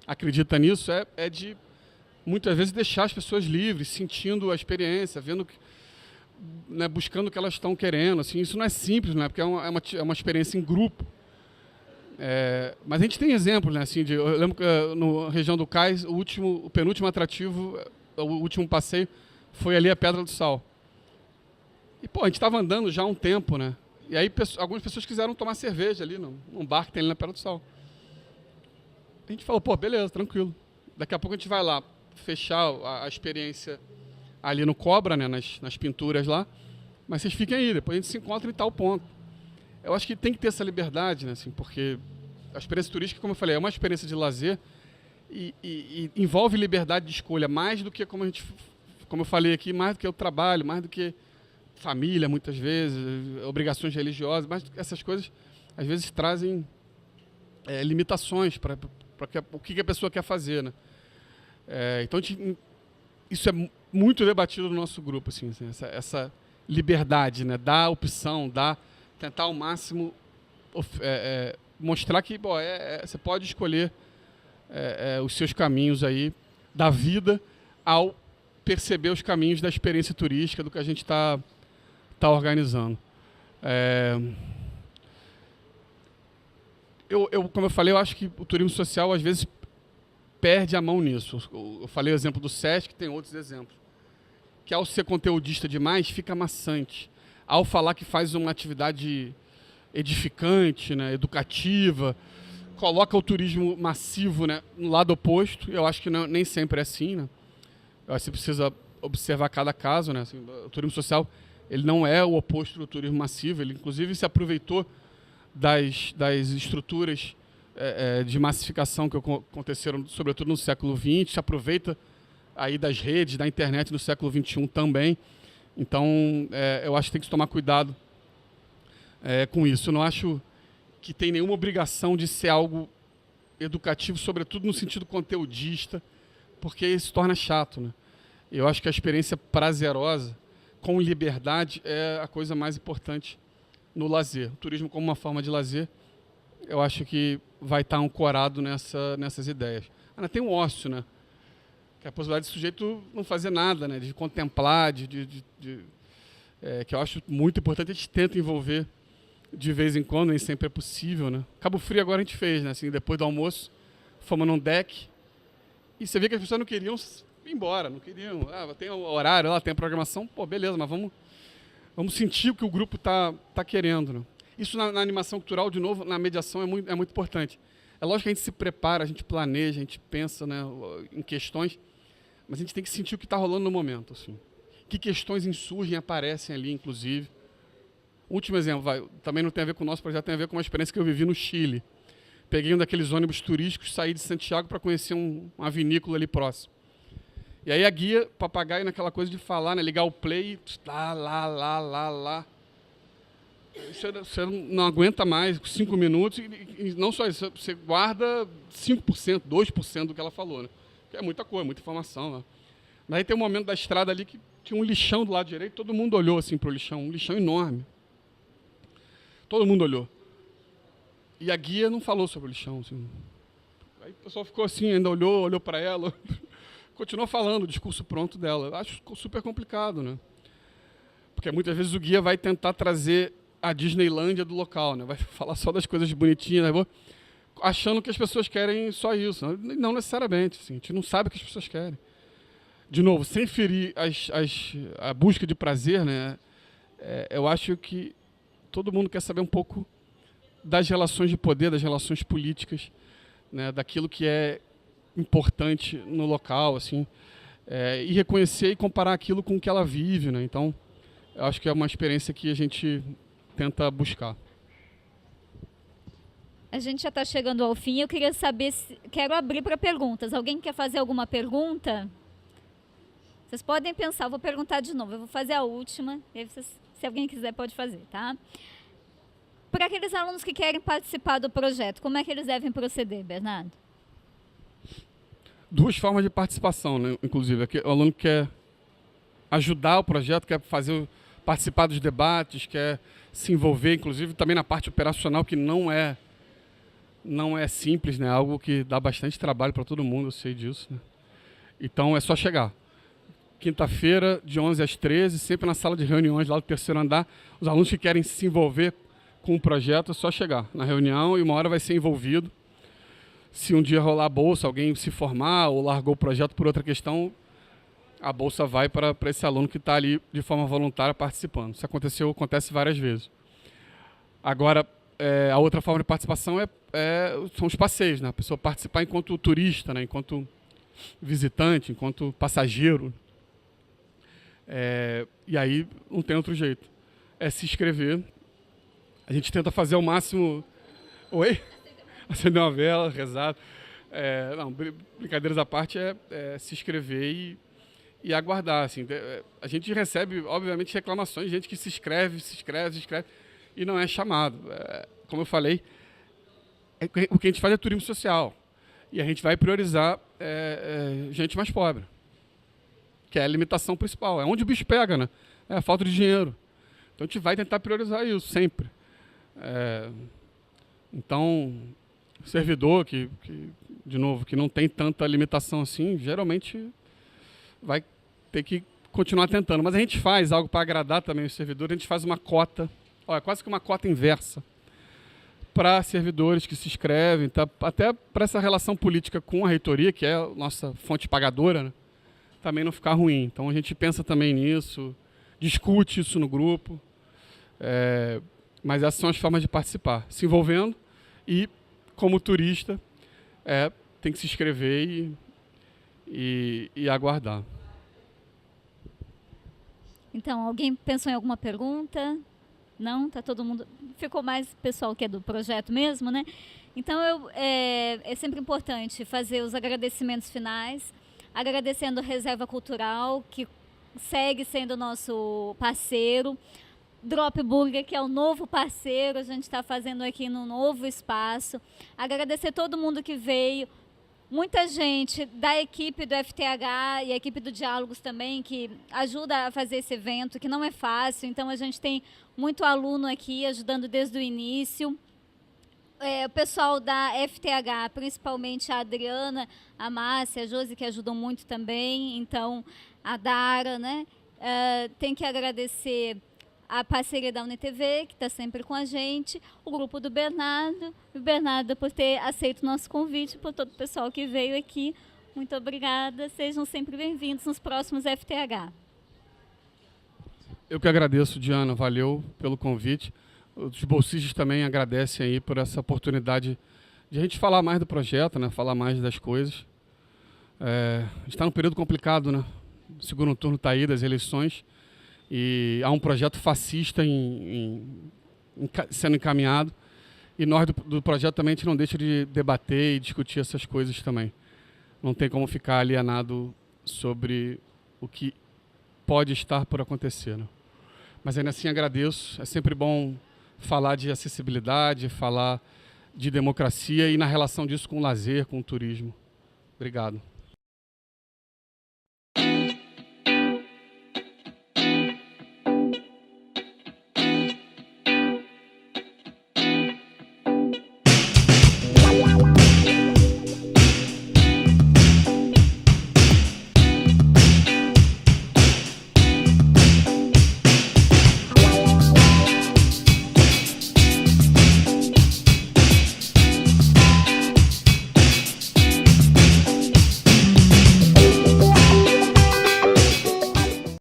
acredita nisso, de muitas vezes deixar as pessoas livres, sentindo a experiência, vendo, né, buscando o que elas estão querendo. Assim, isso não é simples, né? Porque é uma experiência em grupo. Mas a gente tem exemplos, né? Assim, eu lembro que na região do Cais, o penúltimo atrativo, o último passeio, foi ali a Pedra do Sal. E, a gente estava andando já há um tempo, né? E aí algumas pessoas quiseram tomar cerveja ali num bar que tem ali na Pedra do Sal. A gente falou, pô, beleza, tranquilo. Daqui a pouco a gente vai lá fechar a experiência ali no Cobra, né, nas pinturas lá. Mas vocês fiquem aí, depois a gente se encontra em tal ponto. Eu acho que tem que ter essa liberdade, né, assim, porque a experiência turística, como eu falei, é uma experiência de lazer e envolve liberdade de escolha, mais do que, como eu falei aqui, mais do que o trabalho, mais do que família, muitas vezes, obrigações religiosas, mas essas coisas, às vezes, trazem limitações para o que a pessoa quer fazer, né? Então, isso é muito debatido no nosso grupo, assim, essa liberdade, né? Dar opção, tentar ao máximo mostrar que você pode escolher os seus caminhos aí da vida ao perceber os caminhos da experiência turística, do que a gente está organizando. Como eu falei, eu acho que o turismo social, às vezes, perde a mão nisso. Eu falei o exemplo do Sesc, tem outros exemplos. Que ao ser conteudista demais, fica maçante. Ao falar que faz uma atividade edificante, né, educativa, coloca o turismo massivo, né, no lado oposto. Eu acho que nem sempre é assim, né? Eu acho que você precisa observar cada caso, né? Assim, o turismo social, ele não é o oposto do turismo massivo. Ele, inclusive, se aproveitou das estruturas de massificação que aconteceram, sobretudo no século XX, se aproveita aí das redes, da internet no século XXI também. Então, eu acho que tem que tomar cuidado com isso. Eu não acho que tem nenhuma obrigação de ser algo educativo, sobretudo no sentido conteudista, porque isso se torna chato, né? Eu acho que a experiência prazerosa, com liberdade, é a coisa mais importante no lazer. O turismo como uma forma de lazer, eu acho que vai estar ancorado nessas ideias. Tem o ócio, né? Que é a possibilidade do sujeito não fazer nada, né? De contemplar, que eu acho muito importante. A gente tenta envolver de vez em quando, nem sempre é possível, né? Cabo Frio agora a gente fez, né? Assim, depois do almoço, fomos num deck e você vê que as pessoas não queriam ir embora, não queriam, tem o horário lá, tem a programação, pô, beleza, mas vamos sentir o que o grupo tá querendo, né? Isso na animação cultural, de novo, na mediação é muito importante. É lógico que a gente se prepara, a gente planeja, a gente pensa, né, em questões, mas a gente tem que sentir o que está rolando no momento, assim. Que questões insurgem, aparecem ali, inclusive. Último exemplo, também não tem a ver com o nosso projeto, tem a ver com uma experiência que eu vivi no Chile. Peguei um daqueles ônibus turísticos, saí de Santiago para conhecer uma vinícola ali próximo. E aí a guia, papagaio naquela coisa de falar, né, ligar o play, lá. Você não aguenta mais 5 minutos e não só isso, você guarda 5%, 2% do que ela falou, né? Que é muita coisa, muita informação, né? Mas aí tem um momento da estrada ali que tinha um lixão do lado direito, todo mundo olhou assim pro lixão, um lixão enorme. Todo mundo olhou. E a guia não falou sobre o lixão, assim. Aí o pessoal ficou assim, ainda olhou para ela, continuou falando o discurso pronto dela. Eu acho super complicado, né? Porque muitas vezes o guia vai tentar trazer a Disneylândia do local, né? Vai falar só das coisas bonitinhas, né? Achando que as pessoas querem só isso. Não necessariamente, assim. A gente não sabe o que as pessoas querem. De novo, sem ferir a busca de prazer, né? Eu acho que todo mundo quer saber um pouco das relações de poder, das relações políticas, né? Daquilo que é importante no local, assim, e reconhecer e comparar aquilo com o que ela vive, né? Então, eu acho que é uma experiência que a gente tenta buscar. A gente já está chegando ao fim. Eu queria saber quero abrir para perguntas. Alguém quer fazer alguma pergunta? Vocês podem pensar. Eu vou perguntar de novo. Eu vou fazer a última. E aí se alguém quiser, pode fazer, tá? Para aqueles alunos que querem participar do projeto, como é que eles devem proceder, Bernardo? 2 formas de participação, né? Inclusive, o aluno quer ajudar o projeto, quer participar dos debates, quer se envolver, inclusive também na parte operacional, que não é simples, né? Algo que dá bastante trabalho para todo mundo, eu sei disso, né? Então é só chegar. Quinta-feira, de 11 às 13, sempre na sala de reuniões lá do 3º andar. Os alunos que querem se envolver com o projeto, é só chegar na reunião e uma hora vai ser envolvido. Se um dia rolar a bolsa, alguém se formar ou largou o projeto por outra questão, a bolsa vai para esse aluno que está ali de forma voluntária participando. Isso acontece várias vezes. Agora, a outra forma de participação são os passeios, né? A pessoa participar enquanto turista, né? Enquanto visitante, enquanto passageiro. E aí não tem outro jeito. É se inscrever. A gente tenta fazer ao máximo... Oi? Acender uma vela, rezar. Não, brincadeiras à parte, se inscrever e aguardar. Assim. A gente recebe, obviamente, reclamações de gente que se inscreve, e não é chamado. Como eu falei, o que a gente faz é turismo social. E a gente vai priorizar gente mais pobre, que é a limitação principal. É onde o bicho pega, né? É a falta de dinheiro. Então a gente vai tentar priorizar isso, sempre. Então, servidor de novo, que não tem tanta limitação assim, geralmente vai ter que continuar tentando. Mas a gente faz algo para agradar também os servidores, a gente faz uma cota, quase que uma cota inversa, para servidores que se inscrevem, tá? Até para essa relação política com a reitoria, que é a nossa fonte pagadora, né? Também não ficar ruim. Então a gente pensa também nisso, discute isso no grupo, mas essas são as formas de participar, se envolvendo e, como turista, tem que se inscrever e aguardar. Então, alguém pensou em alguma pergunta? Não? Tá todo mundo... Ficou mais pessoal que é do projeto mesmo, né? Então, é sempre importante fazer os agradecimentos finais, agradecendo a Reserva Cultural, que segue sendo nosso parceiro, Drop Burger, que é o novo parceiro, a gente está fazendo aqui no novo espaço. Agradecer todo mundo que veio, muita gente da equipe do FTH e a equipe do Diálogos também, que ajuda a fazer esse evento, que não é fácil. Então, a gente tem muito aluno aqui ajudando desde o início. O pessoal da FTH, principalmente a Adriana, a Márcia, a Josi, que ajudam muito também. Então, a Dara, né? Tem que agradecer a parceria da UniTV, que está sempre com a gente, o grupo do Bernardo, e o Bernardo por ter aceito o nosso convite, por todo o pessoal que veio aqui. Muito obrigada, sejam sempre bem-vindos nos próximos FTH. Eu que agradeço, Diana, valeu pelo convite. Os bolsistas também agradecem aí por essa oportunidade de a gente falar mais do projeto, né? Falar mais das coisas. A gente está num período complicado, né? O segundo turno está aí das eleições. E há um projeto fascista sendo encaminhado, e nós do projeto também a gente não deixa de debater e discutir essas coisas também. Não tem como ficar alienado sobre o que pode estar por acontecer, né? Mas ainda assim agradeço, é sempre bom falar de acessibilidade, falar de democracia e na relação disso com o lazer, com o turismo. Obrigado.